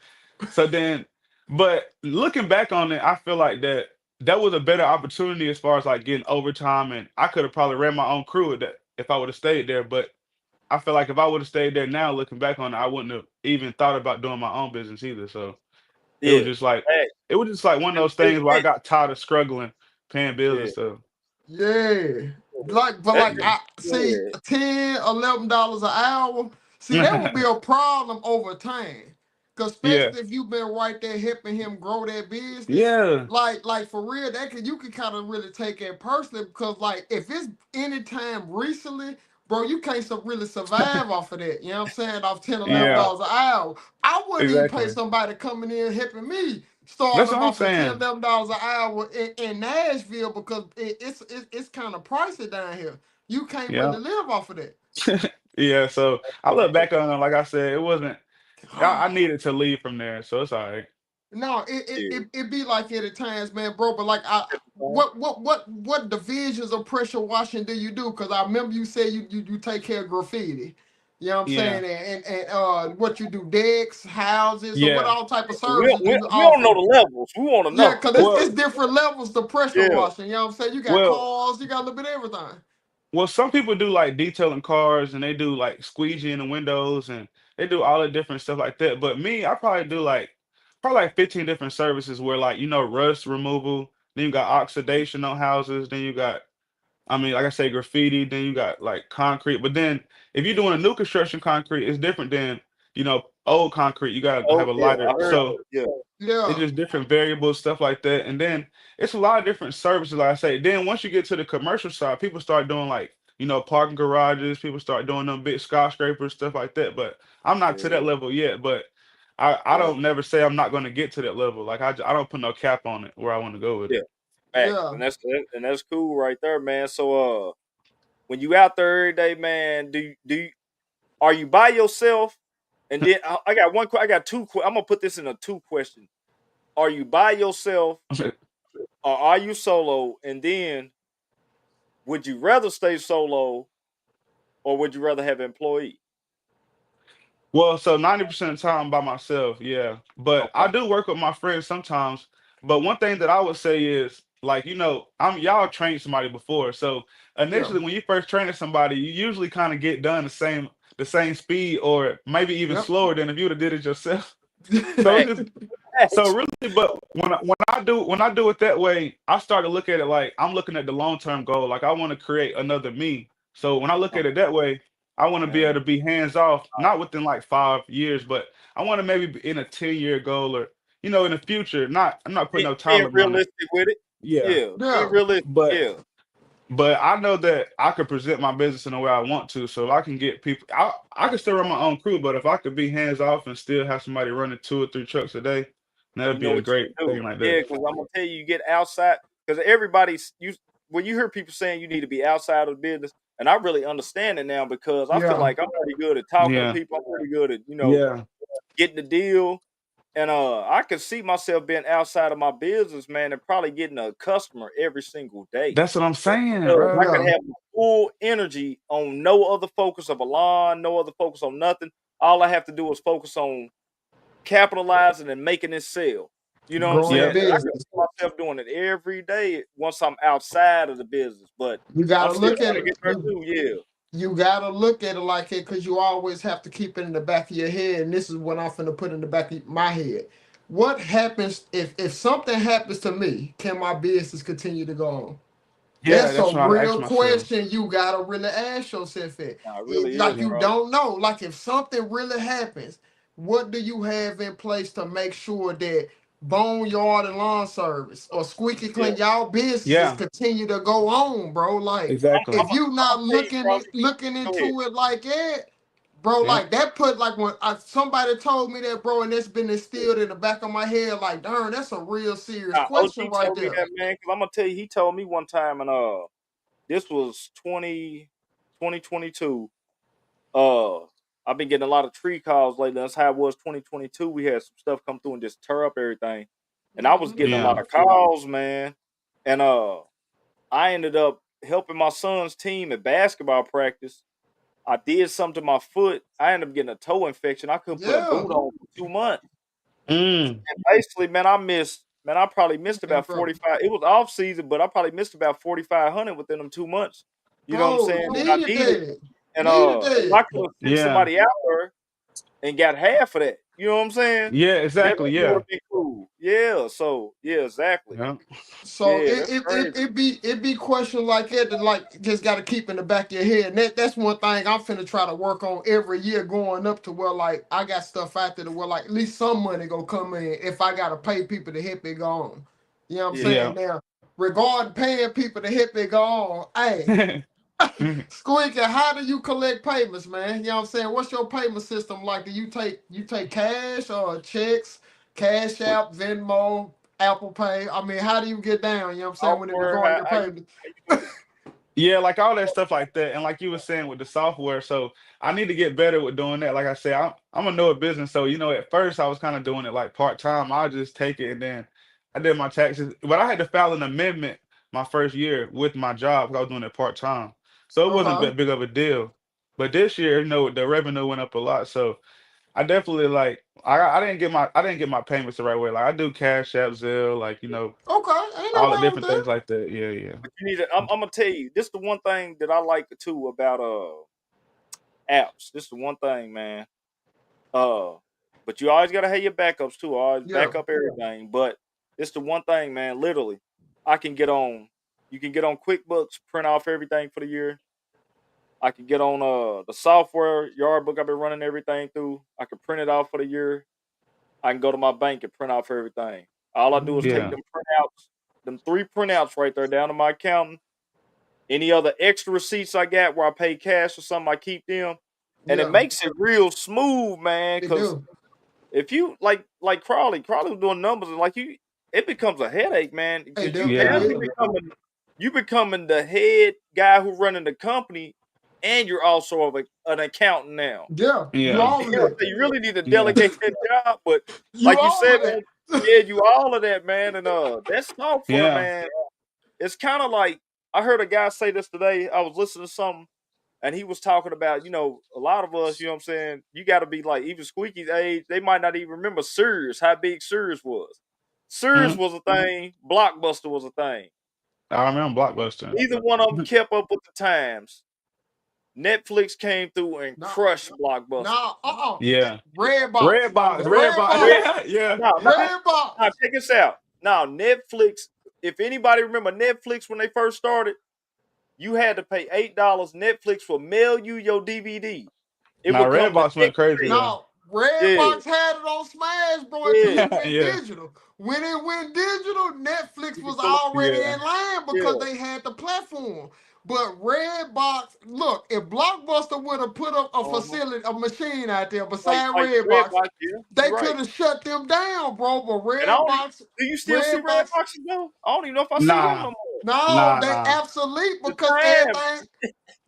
So then, but looking back on it, I feel like that was a better opportunity as far as like getting overtime, and I could have probably ran my own crew with that if I would have stayed there. But I feel like if I would have stayed there now, looking back on it, I wouldn't have even thought about doing my own business either. So it was Yeah. just like Hey, one of those things where I got tired of struggling, paying bills and yeah. stuff. Yeah. But That, like I see yeah. $10, $11 an hour. See, that would be a problem over time. Cause Yeah, especially if you've been right there helping him grow that business, yeah, like for real, you can kind of really take it personally because like if it's any time recently, bro, you can't really survive off of that. You know what I'm saying? Off 10, eleven yeah, dollars an hour. I wouldn't even pay exactly. somebody coming in helping me starting That's them what I'm off at 10, saying. $11 an hour in Nashville because it's kind of pricey down here. You can't Yeah. really live off of that. Yeah, so I look back on it, like I said, it wasn't I God. needed to leave from there, so it's all right. No, it, it Yeah. it it be like it at times, man, bro. But like, what divisions of pressure washing do you do? Because I remember you said you take care of graffiti. You know what I'm Yeah. saying? And what you do, decks, houses, or what Yeah. all type of We services don't, do we, you we don't know offer? the levels. We want to Yeah, know. because it's Well, different levels to pressure Yeah. washing. You know what I'm saying? You got well, cars, you got a little bit of everything. some people do like detailing cars and they do like squeegee in the windows and they do all the different stuff like that. But me, I probably do like 15 different services where like, rust removal, then you got oxidation on houses, then you got like I say, graffiti, then you got like concrete. But then if you're doing a new construction concrete, it's different than, old concrete. You gotta Oh, have a yeah. I lighter. heard So that. Yeah. it's Yeah, just different variables, stuff like that. And then it's a lot of different services, like I say. Then once you get to the commercial side, people start doing like, parking garages, people start doing them big skyscrapers, stuff like that. But I'm not to Yeah. that level yet. But I Yeah. don't never say I'm not gonna get to that level. Like I don't put no cap on it where I want to go with it. Yeah. Facts. yeah. And that's cool right there, man. So when you out there every day, man, are you by yourself? And then I got I got two. I'm gonna put this in a two question. Are you by yourself or are you solo? And then would you rather stay solo or would you rather have an employee? Well, so 90% of the time by myself, yeah. But I Okay. do work with my friends sometimes. But one thing that I would say is like, y'all trained somebody before. So Yeah. initially when you first train somebody, you usually kind of get done the same speed or maybe even Yep. slower than if you would have did it yourself. So Facts. it's just so Facts. really, but when I do it that way, I start to look at it like I'm looking at the long term goal. Like I want to create another me. So when I look at it that way, I want to be able Man. to be hands off, not within like 5 years, but I want to maybe be in a 10-year goal or in the future. I'm not putting no time Being limit on it. realistic with it. Yeah, Yeah. Being Yeah. realistic. but Yeah. I know that I could present my business in the way I want to. So if I can get people, I can still run my own crew, but if I could be hands off and still have somebody running 2 or 3 trucks a day, You that'd be know a what you great can do. thing like Yeah, that. because I'm gonna tell you, you get outside because everybody's you when you hear people saying you need to be outside of the business, and I really understand it now because I feel Yeah. like I'm pretty good at talking to Yeah, people. I'm pretty good at yeah. getting the deal. And I could see myself being outside of my business, man, and probably getting a customer every single day. That's what I'm saying, Because I bro. could Yeah. have full energy on no other focus of a lawn, no other focus on nothing. All I have to do is focus on capitalizing and making it sell. You know what I'm Growing the saying? Yep. And I can business. see myself doing it every day once I'm outside of the business. But You I'm gotta still look trying at to it. get there too. Yeah. You gotta look at it like it because you always have to keep it in the back of your head. And this is what I'm finna put in the back of my head. What happens if something happens to me? Can my business continue to go on? Yeah, That's a that's what I ask real myself. question you gotta really ask yourself. Nah, it really is, Like Yeah. you bro. don't know. Like if something really happens, what do you have in place to make sure that boneyard and lawn service or squeaky Yeah. clean y'all businesses Yeah, continue to go on, bro? Like exactly. if you I'm not gonna tell you, bro. looking Go ahead. into it like that, bro, Yeah. like that put like when somebody told me that, bro, and it's been instilled in the back of my head, like darn, that's a real serious question OG right told me there. that, man, because I'm gonna tell you, he told me one time, and this was 2022. Uh, I've been getting a lot of tree calls lately. That's how it was 2022. We had some stuff come through and just tear up everything. And I was Hmm. getting a Yeah. lot of calls, man. And I ended up helping my son's team at basketball practice. I did something to my foot. I ended up getting a toe infection. I couldn't put a boot on for 2 months. Mm. And basically, man, I probably missed about 45. It was off season, but I probably missed about 4,500 within them 2 months. You know what I'm saying? And I needed it. And if I could have sent somebody out there and got half of that, you know what I'm saying? Yeah, exactly. That Yeah. would have been cool. Yeah. So yeah, exactly. Yeah. So Yeah, it be questions like that that like just got to keep in the back of your head. And that's one thing I'm finna try to work on every year going up to where like I got stuff out there to where like at least some money go come in if I gotta pay people to help it go on. You know what I'm saying? Now, regarding paying people to help it go on, hey, Squeaky, how do you collect payments, man? You know what I'm saying? What's your payment system like? Do you take cash or checks, Cash App, Venmo, Apple Pay? I mean, how do you get down? You know what I'm saying? When it regarding your payments. Yeah, like all that stuff like that. And like you were saying with the software, so I need to get better with doing that. Like I said, I'm a newer business. So, at first I was kind of doing it like part-time. I'll just take it and then I did my taxes. But I had to file an amendment my first year with my job because I was doing it part-time. So it wasn't that big of a deal. But this year, the revenue went up a lot. So I definitely like I didn't get my payments the right way. Like I do Cash App, Zelle, like Okay, ain't no all the wrong different with things that. like that. Yeah. But you need to. I'm gonna tell you. This is the one thing that I like too about apps. This is the one thing, man. But you always gotta have your backups too. Always back up everything. But it's the one thing, man. Literally, I can get on. You can get on QuickBooks, print off everything for the year. I can get on the software yard book I've been running everything through. I can print it off for the year. I can go to my bank and print off everything. All I do is take Yeah. them printouts, them 3 printouts right there down to my accountant. Any other extra receipts I got where I pay cash or something, I keep them. And it makes it real smooth, man. Because if you like Crawley was doing numbers and it becomes a headache, man. Because you becoming the head guy who running the company, and you're also an accountant now. Yeah. Yeah. You really need to delegate that job, but like you said, man, you all of that, man. And that software, man, it's kind of like I heard a guy say this today. I was listening to something, and he was talking about, a lot of us, you know what I'm saying, you got to be like, even Squeaky's age, they might not even remember Sirius, how big Sirius was. Sirius was a thing, Blockbuster was a thing. I remember Blockbuster. Neither one of them kept up with the times. Netflix came through and crushed Blockbuster. Yeah. Redbox. Yeah. Now, check this out. Now, Netflix, if anybody remember Netflix when they first started, you had to pay $8. Netflix will mail you your DVD. Redbox went crazy. No, Redbox had it on Smash, bro, until it went digital. When it went digital, Netflix was already in line because they had the platform. But Redbox, look, if Blockbuster would have put up a machine out there beside Redbox, they could have shut them down, bro. But Redbox, do you still see Redboxes though? I don't even know if I see them no more. No, they obsolete because everything.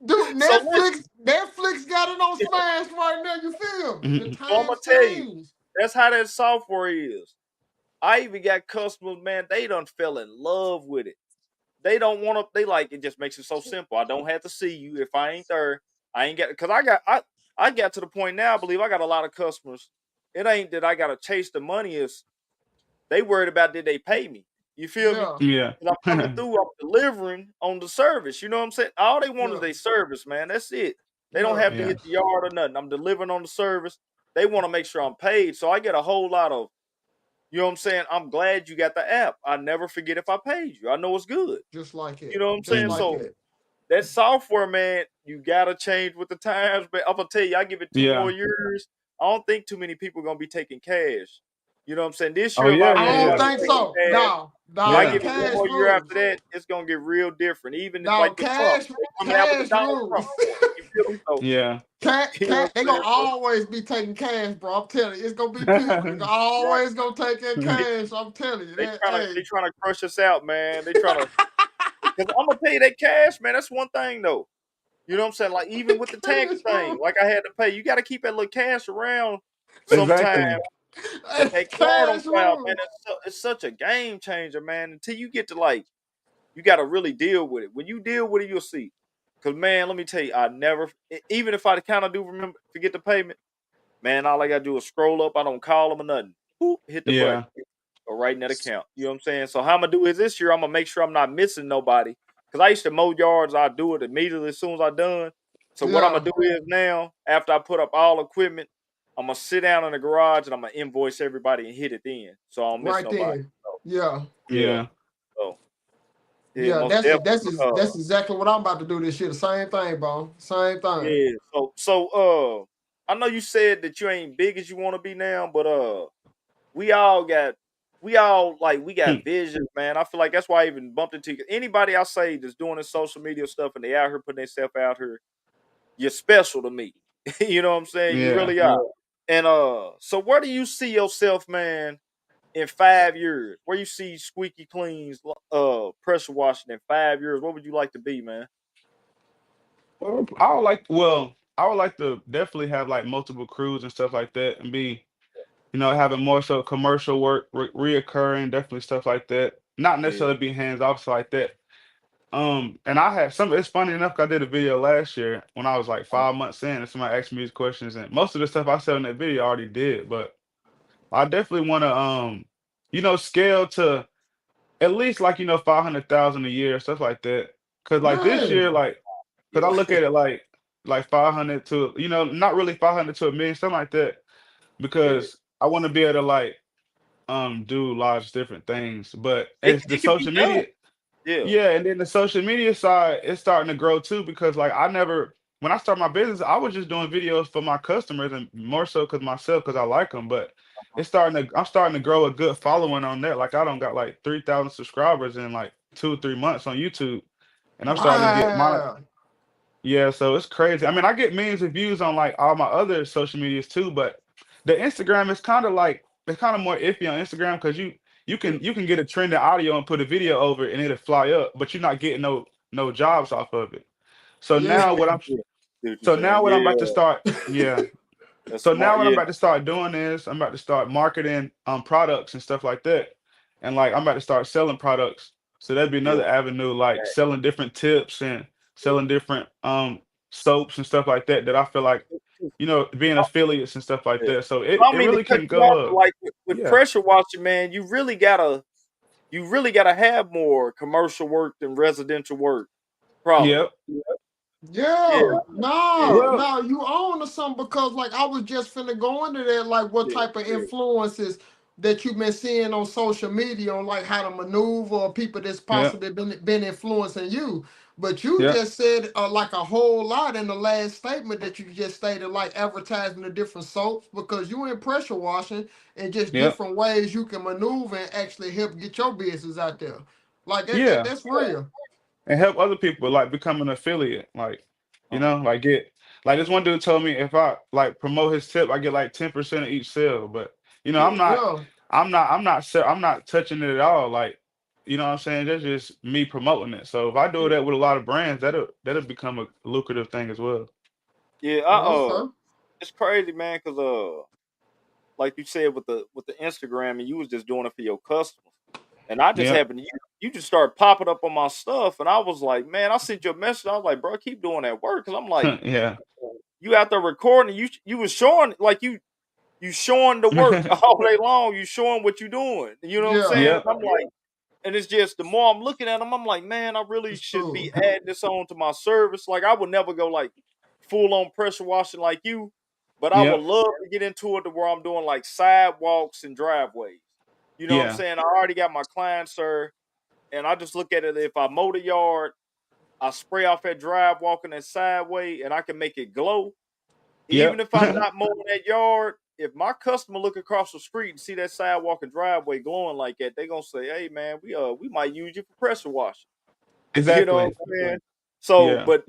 Dude, Netflix got it on Smash right now. You feel me? The So I'm gonna tell you, that's how that software is. I even got customers, man. They done fell in love with it. They don't want to. They like it. Just makes it so simple. I don't have to see you if I ain't there. I ain't got because I got to the point now. I believe I got a lot of customers. It ain't that I gotta chase the money. Is they worried about did they pay me? You feel me? Yeah. I'm coming through. I'm delivering on the service. You know what I'm saying? All they want is their service, man. That's it. They don't have to hit the yard or nothing. I'm delivering on the service. They want to make sure I'm paid. So I get a whole lot of, you know what I'm saying? I'm glad you got the app. I never forget if I paid you. I know it's good. Just like it. You know what I'm saying? So that software, man, you gotta change with the times. But I'm gonna tell you, I give it 2 more years. I don't think too many people are gonna be taking cash. You know what I'm saying? This year, I don't think so. No, I give it 1 more year after that, it's gonna get real different. Even like the Trump, coming out with the Donald Trump. They gonna always be taking cash, bro. I'm telling you, it's gonna be people. They always gonna take that cash. I'm telling you. They trying to crush us out, man. They trying to. Because I'm gonna tell you that cash, man. That's one thing though. You know what I'm saying? Like even with the tax thing, like I had to pay. You got to keep that little cash around sometime. That card on file, man. It's such a game changer, man. Until you get to like You got to really deal with it. When you deal with it, you'll see. Cause man, let me tell you, I never, even if I kind of do forget the payment, man, all I gotta do is scroll up. I don't call them or nothing. Boop, hit the button. Yeah. Or right in that account. You know what I'm saying? So how I'm gonna do is this year, I'm gonna make sure I'm not missing nobody. Cause I used to mow yards, I do it immediately as soon as I done. So what I'm Yeah. gonna do is now, after I put up all equipment, I'm gonna sit down in the garage and I'm gonna invoice everybody and hit it then. So I don't miss Right nobody. then. Yeah. Yeah. Yeah. So yeah, Yeah, most definitely. that's exactly what I'm about to do this year. The same thing, bro. Same thing. Yeah. I know you said that you ain't big as you want to be now, but we all got visions, man. I feel like that's why I even bumped into you. Anybody I say that's doing this social media stuff and they out here putting themselves out here, you're special to me. You know what I'm saying? You Yeah. really are. And so where do you see yourself, man, in 5 years? Where you see Squeaky Clean's pressure washing in 5 years? What would you like to be, man? I would like to definitely have like multiple crews and stuff like that and be, having more so commercial work, reoccurring, definitely stuff like that. Not Yeah. necessarily be hands off stuff like that. And I had some. It's funny enough, 'cause I did a video last year when I was like 5 months in, and somebody asked me these questions, and most of the stuff I said in that video I already did, but I definitely want to, scale to at least like 500,000 a year, stuff like that. Cause like this year, Man. cause I Yeah. look at it like 500 to not really 500 to a million, something like that, Yeah. because I want to be able to like do lots of different things, but It, it's the it can be social done. media. Yeah. Yeah, and then the social media side is starting to grow too because like when I started my business, I was just doing videos for my customers and more so because I like them. But I'm starting to grow a good following on that. Like I don't got like 3,000 subscribers in like 2 or 3 months on YouTube, and I'm starting to get Wow. yeah, so it's crazy. I mean, I get millions of views on like all my other social medias too, but the Instagram is kind of like it's kind of more iffy on Instagram because you Yeah. can you can get a trending audio and put a video over it and it'll fly up, but you're not getting no jobs off of it. So now Yeah. what I'm Yeah. See what you're so now saying? what I'm about Yeah. to start, yeah. That's So now smart. what I'm Yeah. about to start doing is I'm about to start marketing products and stuff like that. And like I'm about to start selling products. So that'd be Yeah. another avenue, like selling different tips and selling different soaps and stuff like that that I feel like, being affiliates and stuff like Yeah. that. So So it, I it mean to really cut can you off, go but up. like with Yeah. pressure washing, man, you really gotta have more commercial work than residential work. Probably. Yep. Yeah. Yeah, Yeah. no, Well, no, you own to something because like I was just finna go into that, like what Yeah. type of Yeah. influences that you've been seeing on social media on like how to maneuver or people that's yep. possibly been influencing you. But you Yep. just said like a whole lot in the last statement that you just stated, like advertising the different soaps because you in pressure washing and just Yep. different ways you can maneuver and actually help get your business out there. Like Yeah. that's real. And help other people like become an affiliate. Like, like get like this one dude told me if I like promote his tip, I get like 10% of each sale. But Yeah. Yeah. I'm not touching it at all. Like, what I'm saying? That's just me promoting it. So if I do Yeah. that with a lot of brands, that'll become a lucrative thing as well. Yeah. Okay. It's crazy, man, because like you said with the Instagram, and you was just doing it for your customers. And I just Yep. happened to you just started popping up on my stuff, and I was like, man, I sent you a message. I was like, bro, keep doing that work, because I'm like, Yeah. you out there recording, you was showing like you showing the work all day long. You showing what you doing. You know what I'm Yeah. saying? Yep. And I'm like, and it's just the more I'm looking at them, I'm like, man, I really It's should true. be adding this on to my service. Like I would never go like full on pressure washing like you, but I would Yep. love to get into it to where I'm doing like sidewalks and driveways. You know what I'm Yeah. saying? I already got my clients, sir, and I just look at it. If I mow the yard, I spray off that drive walking that sideway, and I can make it glow. Even Yep. if I'm not mowing that yard, if my customer look across the street and see that sidewalk and driveway glowing like that, they gonna say, "Hey, man, we might use you for pressure washing." You know what Exactly. I'm saying? So, Yeah. but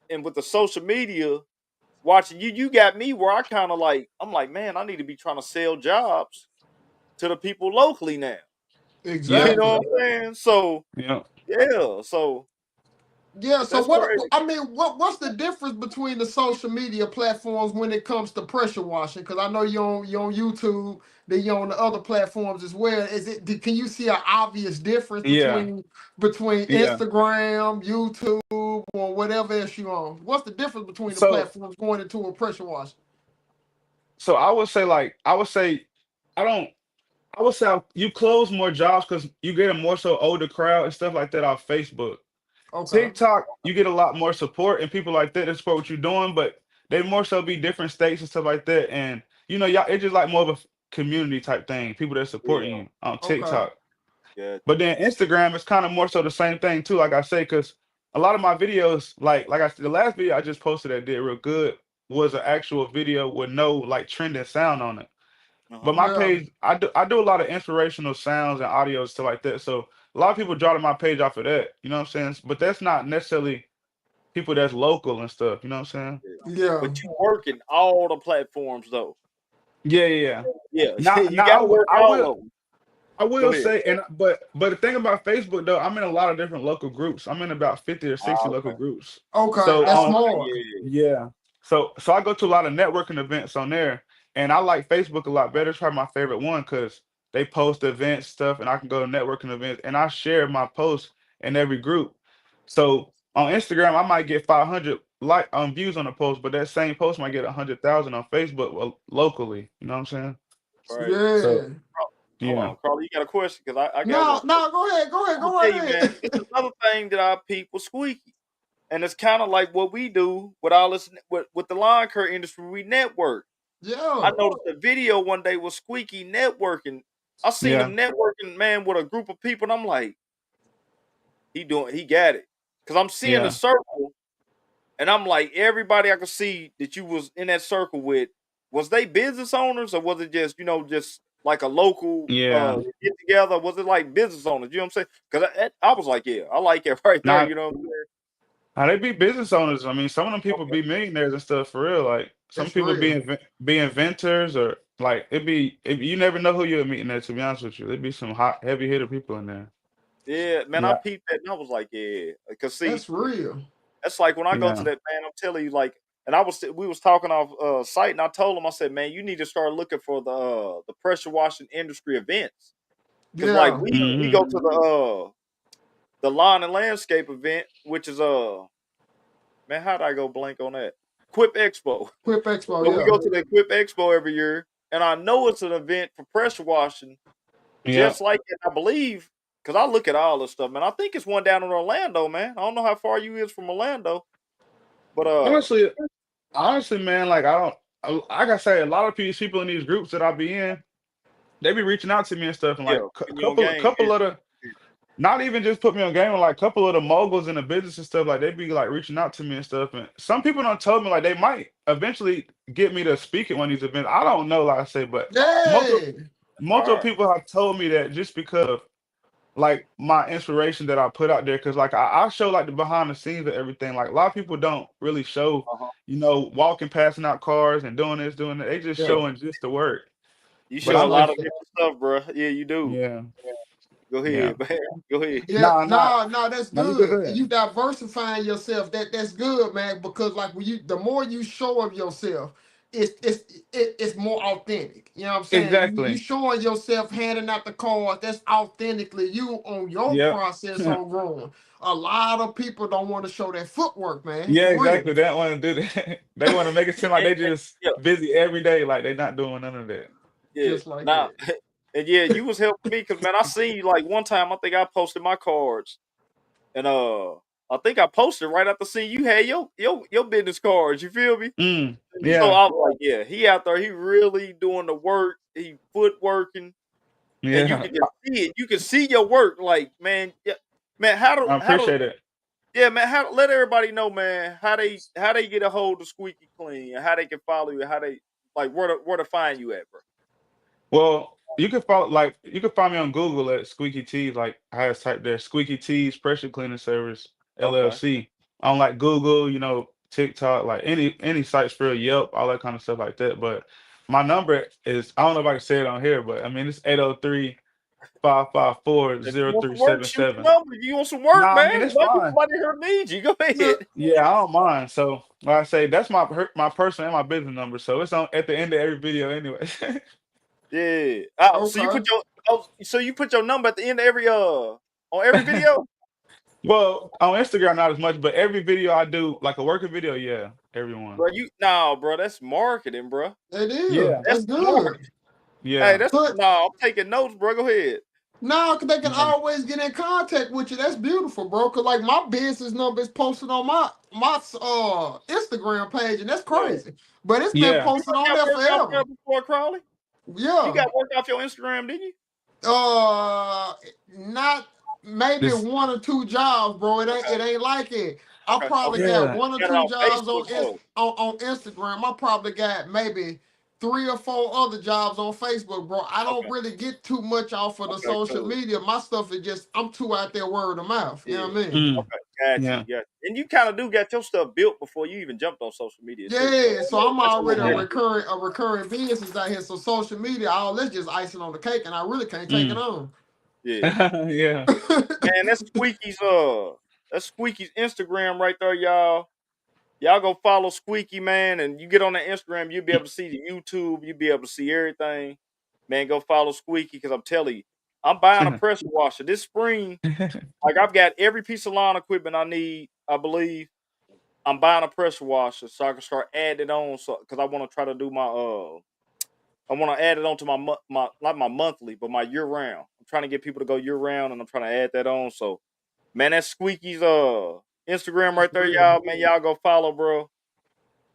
and with the social media watching you got me where I kind of like I'm like, man, I need to be trying to sell jobs to the people locally now. You Yep. know Exactly. what I'm saying? So Yep. yeah, so Yeah, so That's what crazy. I mean, what's the difference between the social media platforms when it comes to pressure washing? Because I know you're on YouTube, then you're on the other platforms as well. Can you see an obvious difference Yeah, between yeah. Instagram, YouTube, or whatever else you on? What's the difference between the So platforms going into a pressure wash? so I would say I don't I would say you close more jobs because you get a more so older crowd and stuff like that off Facebook. Okay, TikTok, you get a lot more support and people like that support what you're doing, but they more so be different states and stuff like that. And y'all, it's just like more of a community type thing. People that supporting Yeah. you on okay, TikTok. Yeah. But then Instagram is kind of more so the same thing too. Like I say, because a lot of my videos, like I said, the last video I just posted that did real good was an actual video with no like trending sound on it. But Uh-huh. my yeah, page, I do a lot of inspirational sounds and audio stuff like that. So a lot of people draw to my page off of that. You know what I'm saying? But that's not necessarily people that's local and stuff. You know what I'm saying? Yeah. yeah, But you working all the platforms though. Yeah, yeah, yeah. Yeah. Now, You now got to work all of them. I Go will ahead. say, but the thing about Facebook though, I'm in a lot of different local groups. I'm in about 50 or 60 local Okay. groups. okay. So That's Okay. smart. Yeah. yeah. So I go to a lot of networking events on there, and I like Facebook a lot better. It's probably my favorite one because they post events stuff, and I can go to networking events, and I share my posts in every group. So on Instagram, I might get 500 views on a post, but that same post might get 100,000 on Facebook, locally. You know what I'm saying? Crazy. So Yeah. Hold yeah, on, Carly. You got a question? Because I got No, one. no, go ahead, I'm gonna go tell right you, man. ahead. It's another thing that I peep with Squeaky, and it's kind of like what we do with all this with the lawn care industry. We network. I Yeah, noticed a video one day with Squeaky networking. I seen yeah, him networking, man, with a group of people, and I'm like, he got it. Cause I'm seeing the yeah, circle, and I'm like, everybody I could see that you was in that circle with, was they business owners or was it just just like a local yeah. get together? Was it like business owners? You know what I'm saying? Because I was like, yeah, I like it right there. Not You know what I'm saying? How they be business owners. I mean, some of them people Okay. be millionaires and stuff for real. Like some that's people real. be inventors or like you never know who you're meeting there. To be honest with you, there be some hot heavy hitter people in there. Yeah, man, I Yeah, peeped that and I was like, yeah, because see, That's real. that's like when I go to yeah, that, man. I'm telling you, like, and we was talking off site, and I told him, I said, man, you need to start looking for the pressure washing industry events, because like Yeah. we hmm go to the lawn and landscape event, which is man, how did I go blank on that? Quip Expo. Quip Expo, So we yeah. go to the Quip Expo every year, and I know it's an event for pressure washing, yeah. just like it, I believe, because I look at all this stuff, man. I think it's one down in Orlando, man. I don't know how far you is from Orlando, but Honestly, honestly, man, like like I say, a lot of these people in these groups that I be in, they be reaching out to me and stuff, and yeah, like putting you on game. couple of the not even just put me on game, like a couple of the moguls in the business and stuff, like they be like reaching out to me and stuff. And some people don't tell me like they might eventually get me to speak at one of these events. I don't know, like I say, but multiple Yeah. multiple Fire. people have told me that just because of like my inspiration that I put out there. Cause like I show like the behind the scenes of everything. Like a lot of people don't really show, Uh-huh. walking, passing out cars and doing this, doing that. They just Yeah. showing just the work. You But show a I'm lot of just different stuff, bro. Yeah, you do. yeah, Go yeah. ahead, man. Go ahead. Yeah, Nah, not no, no, that's not you go good. ahead. You diversifying yourself. That's good, man. Because like the more you show of yourself, it's more authentic. You know what I'm saying? You Exactly. showing yourself handing out the cards. That's authentically you on your Yep. process on growing. A lot of people don't want to show that footwork, man. Yeah, For real. exactly. They don't want to do that. They want to make it seem like they just Yeah, busy every day, like they not doing none of that. yeah. Just like Now, that. and yeah, you was helping me because man, I seen you like one time. I think I posted my cards, and I think I posted right after seeing you had your business cards. You feel me? So Yeah, I was like, yeah, he out there. He really doing the work. He footworking, and you yeah. can just see it. You can see your work. Like, man, yeah, man, I how do appreciate it. yeah, man, how let everybody know, man, how they get a hold of Squeaky Clean and how they can follow you, how they like where to find you at, bro. Well, you can find me on Google at Squeaky Tees, like I had typed there, Squeaky Tees Pressure Cleaning Service Okay. LLC. On like Google, TikTok, like any sites for Yelp, all that kind of stuff like that. But my number is I don't know if I can say it on here, but I mean it's 803 554-0377. You want some work, Nah, I man? mean, it's Maybe fine. somebody here needs you. Go ahead. Yeah, I don't mind. So, like I say, that's my personal and my business number. So it's on at the end of every video, anyway. Yeah. Oh, so you put your number at the end of every on every video? Well, on Instagram, not as much, but every video I do, like a working video, yeah, everyone. Bro, that's marketing, bro. It is. Yeah. That's good. Hey, Yeah. I'm taking notes, bro. Go ahead. No, because they can always get in contact with you. That's beautiful, bro. Because like my business number is posted on my Instagram page, and that's crazy. But it's been Yeah. posted on there forever. Before Crowley? Yeah. You got work off your Instagram, didn't you? Not maybe This- 1 or 2 jobs, bro. It ain't like it. I Okay. probably Okay. got Yeah. 1 or Got 2 it on jobs Facebook, on Instagram. I probably got maybe 3 or 4 other jobs on Facebook, bro. I don't Okay. really get too much off of the Okay, social cool. media. My stuff is just I'm too out there word of mouth. You know what I mean? Okay, got you. Yeah. And you kind of do got your stuff built before you even jumped on social media. Yeah, too. so I'm already Yeah. a recurring business out here. So social media, all that's just icing on the cake, and I really can't take it on. Yeah. Yeah. Man, that's Squeaky's Instagram right there, y'all. Y'all go follow Squeaky, man, and you get on the Instagram, you'll be able to see the YouTube, you'll be able to see everything. Man, go follow Squeaky, because I'm telling you, I'm buying a pressure washer this spring. Like, I've got every piece of lawn equipment I need, I believe. I'm buying a pressure washer so I can start adding it on, because I want to try to do my I want to add it on to my not my monthly, but my year round. I'm trying to get people to go year round, and I'm trying to add that on. So, man, that's Squeaky's Instagram right there, y'all. Man, y'all go follow, bro.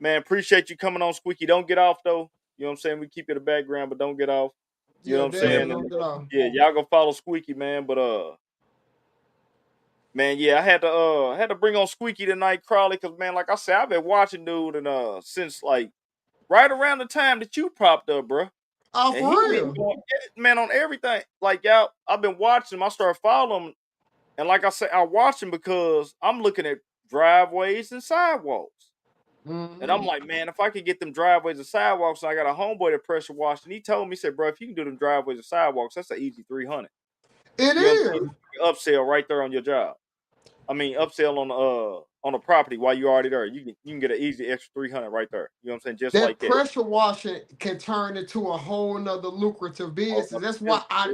Man, appreciate you coming on, Squeaky. Don't get off though. You know what I'm saying? We keep you in the background, but don't get off. You know what I'm saying? Don't get off. Yeah, y'all go follow Squeaky, man. But man, yeah, I had to bring on Squeaky tonight, Crawley, because man, like I said, I've been watching dude and since like right around the time that you popped up, bro. Oh, And for he real? been going, man, on everything. Like, y'all, I've been watching him. I started following him. And like I said, I watch him because I'm looking at driveways and sidewalks. And I'm like, man, if I could get them driveways and sidewalks, and I got a homeboy that pressure washed, and he told me, he said, bro, if you can do them driveways and sidewalks, that's an easy 300. It is. Upsell right there on your job. I mean, upsell on the property while you're already there. You can get an easy extra 300 right there. You know what I'm saying? Just That like that. pressure washing can turn into a whole nother lucrative business. That's why I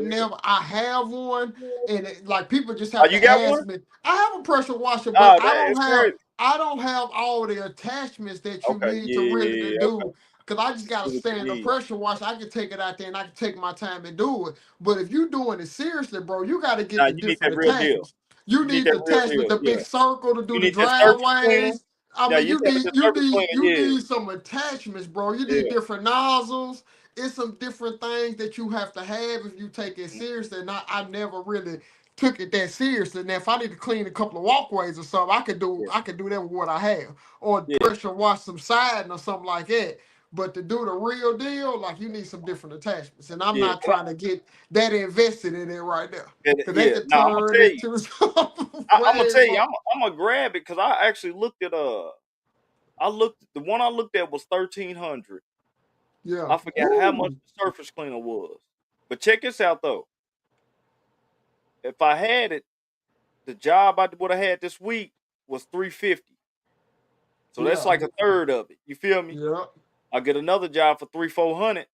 have one, and like people just have to ask me. I have a pressure washer, but I don't have all the attachments that you need to really do. Because I just got a standard pressure washer. I can take it out there and I can take my time and do it. But if you're doing it seriously, bro, you got to get the different attachments. You need the attachment, the big circle to do the driveways. I mean, you need some attachments, bro. You need different nozzles. It's some different things that you have to have if you take it seriously. And I never really took it that seriously. Now, if I need to clean a couple of walkways or something, I could do that with what I have, or pressure wash some siding or something like that. But to do the real deal, like you need some different attachments, and I'm not trying to get that invested in it right now. Because they could turn it to something. I'm gonna tell you, I'm gonna grab it because I actually looked at the one I looked at was 1,300. Yeah, I forgot how much the surface cleaner was. But check this out though. If I had it, the job I would have had this week was $350. So that's like a third of it. You feel me? Yeah. I get another job for $300-400.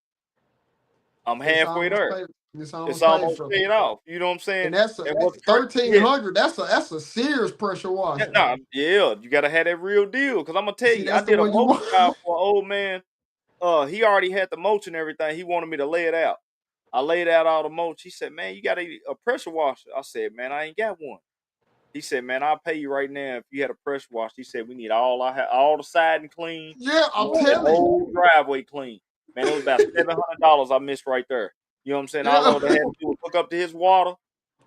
I'm halfway there. It's almost paid off. You know what I'm saying? And that's 1,300. That's a serious pressure washer. You gotta have that real deal. Because I'm gonna tell you, I did a mulch job for an old man. He already had the mulch and everything. He wanted me to lay it out. I laid out all the mulch. He said, "Man, you got a pressure washer." I said, "Man, I ain't got one." He said, "Man, I'll pay you right now if you had a pressure washer." He said, "We need all the siding clean. Yeah, I'm telling you. The whole driveway clean." Man, it was about $700 I missed right there. You know what I'm saying? All I had to do was hook up to his water,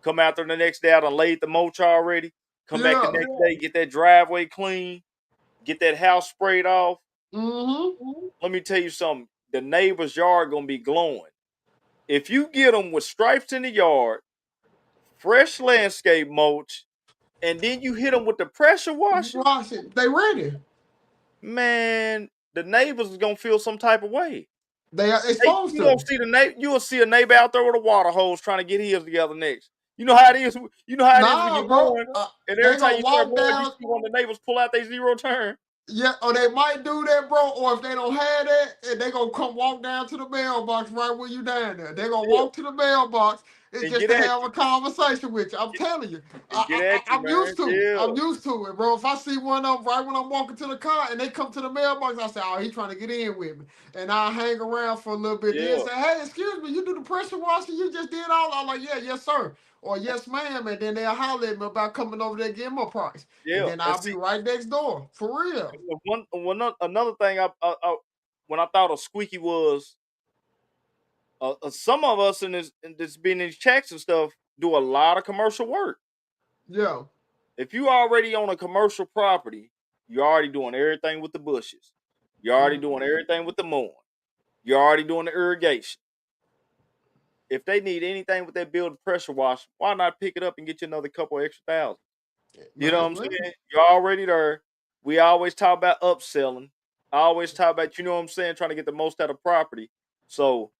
come out there the next day. I done laid the mulch already. Come back the next day, get that driveway clean, get that house sprayed off. Let me tell you something. The neighbor's yard gonna be glowing. If you get them with stripes in the yard, fresh landscape mulch, and then you hit them with the pressure washer, they ready. Man, the neighbors is gonna feel some type of way. They Hey, supposed you gonna to. see the neighbor. You will see a neighbor out there with a water hose trying to get his together next. You know how it is. You know how it is when Nah, you're bro. mowing, and They every time gonna you start walk mowing, you down. see one of the neighbors pull out their zero turn. Yeah, or they might do that, bro. Or if they don't have that, and they gonna come walk down to the mailbox right when you down there. They gonna Yeah, walk to the mailbox and and just get to at have you, a conversation with you. I'm telling you, and get at you, I'm used man. to it. Yeah, I'm used to it, bro. If I see one of them right when I'm walking to the car and they come to the mailbox, I say, "Oh, he trying to get in with me," and I hang around for a little bit. Then yeah, say, "Hey, excuse me, you do the pressure washing? You just did all?" I'm like, "Yeah, yes, sir." Or yes, ma'am, and then they'll holler at me about coming over there and getting my price. And yeah. then And I'll be see, right next door. For real. another thing, when I thought of squeaky was some of us in this being in these checks and stuff do a lot of commercial work. Yeah. If you already on a commercial property, you're already doing everything with the bushes. You're already doing everything with the mowing. You're already doing the irrigation. If they need anything with that building pressure wash, why not pick it up and get you another couple extra thousand? You know Might what as I'm well. saying? You're already there. We always talk about upselling. I always talk about, you know what I'm saying, trying to get the most out of property. So,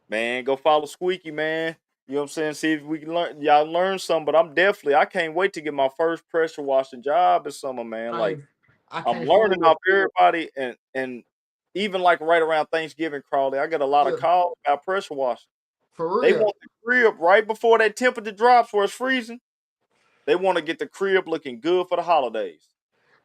man, go follow Squeaky, man. You know what I'm saying? See if we can learn something. But I can't wait to get my first pressure washing job this summer, man. Like, I I'm can't learning fool off it. everybody, and even like right around Thanksgiving, Crawley, I get a lot of Yeah, calls about pressure washing. for They real. want the crib right before that temperature drops where it's freezing. They want to get the crib looking good for the holidays.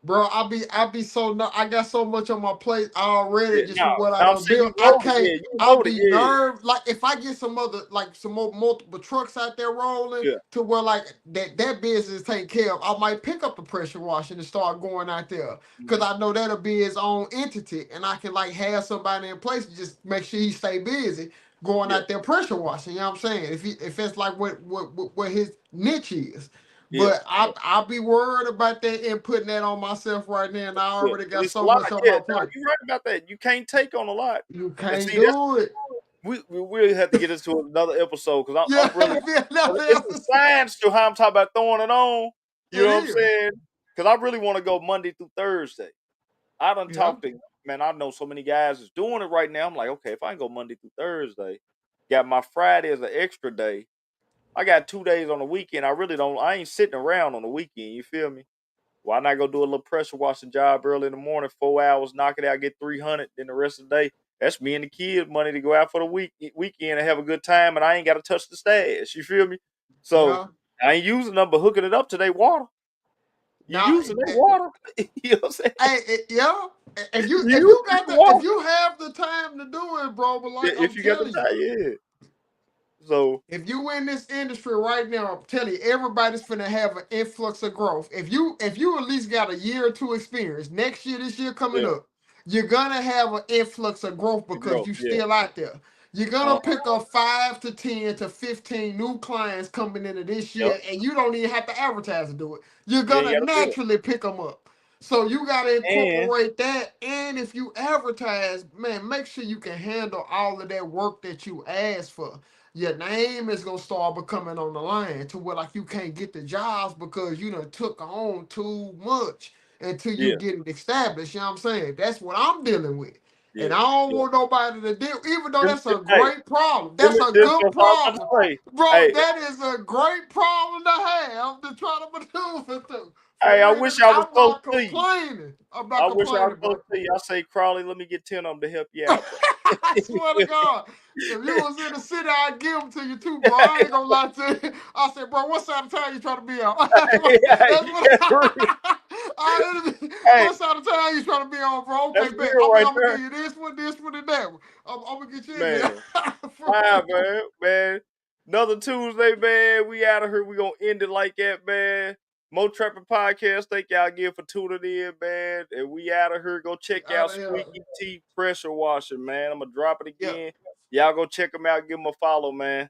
Bro, I be so I got so much on my plate already Yeah, just no, from what I I'm done saying you built. I loaded. can't. Yeah, you I'll loaded. be Yeah, nerved. Like if I get some other like some more multiple trucks out there rolling yeah, to where like that business is taken care of, I might pick up the pressure washing and start going out there. Cause mhm, I know that'll be his own entity and I can like have somebody in place to just make sure he stay busy going yeah, out there pressure washing. You know what I'm saying? If it's like what his niche is. yeah, But I'll be worried about that and putting that on myself right now, and I yeah. already And got it's a so lot. much on Yeah, my no, plate. you're right about that. You can't take on a lot. You And can't see, that's do it. we really have to get into another episode because Yeah, I'm really it's a it science to how I'm talking about throwing it on. You know what I'm is. saying? Because I really want to go Monday through Thursday. I done Yeah, talked to man. I know so many guys is doing it right now. I'm like, okay, if I can go Monday through Thursday, got my Friday as an extra day. I got 2 days on the weekend. I ain't sitting around on the weekend. You feel me? Why not go do a little pressure washing job early in the morning, 4 hours, knock it out, get 300. Then the rest of the day, that's me and the kids' money to go out for the weekend and have a good time, and I ain't got to touch the stash. You feel me? So yeah. I ain't using them, but hooking it up to their water. You Now, using their water? You know what I'm saying? hey, yeah. If you You if using you got their the if water? you have the time to do it, bro. But Yeah, like if I'm you got the telling you. time, yeah. So If you in this industry right now, I'm telling you, everybody's finna have an influx of growth. If you at least got a year or two experience, next year, this year coming yeah, up, you're gonna have an influx of growth the because growth, you yeah. still out there. You're gonna Uh-huh. pick up 5 to 10 to 15 new clients coming into this Yep. year, and you don't even have to advertise to do it. You're You ain't gonna got to do it. naturally pick them up. So you gotta And incorporate that. And if you advertise, man, make sure you can handle all of that work that you asked for. Your name is gonna start becoming on the line to where like you can't get the jobs because you done took on too much until you yeah, get it established. You know what I'm saying? That's what I'm dealing with. And yeah, I don't yeah. want nobody to deal, even though that's a Hey, great problem. That's a good that's all I'm about problem. to say. Bro, Hey, that is a great problem to have to try to maneuver through. hey, For I real, wish I was I'm close not to you. complaining. I'm not I wish I was complaining, close bro. to you. I say, Crawley, let me get 10 of them to help you out, bro. I swear to God, if you was in the city, I'd give them to you too, bro. I ain't gonna lie to you. I said, bro, what side of town you trying to be on? That's what. Hey, That's what. that's real. Hey, What side of town you trying to be on, bro? Okay, that's bet. real right I'm gonna give there, you this one, and that one. I'm gonna get you in there. man. All right, man. Another Tuesday, man. We out of here. We gonna end it like that, man. Mow Trappin Podcast. Thank y'all again for tuning in, man. And we out of here. Go check Out out of here. Squeaky T Pressure Washing, man. I'm gonna drop it Yeah. again. Y'all go check them out. Give them a follow, man.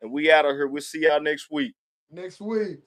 And we out of here. We'll see y'all next week. Next week.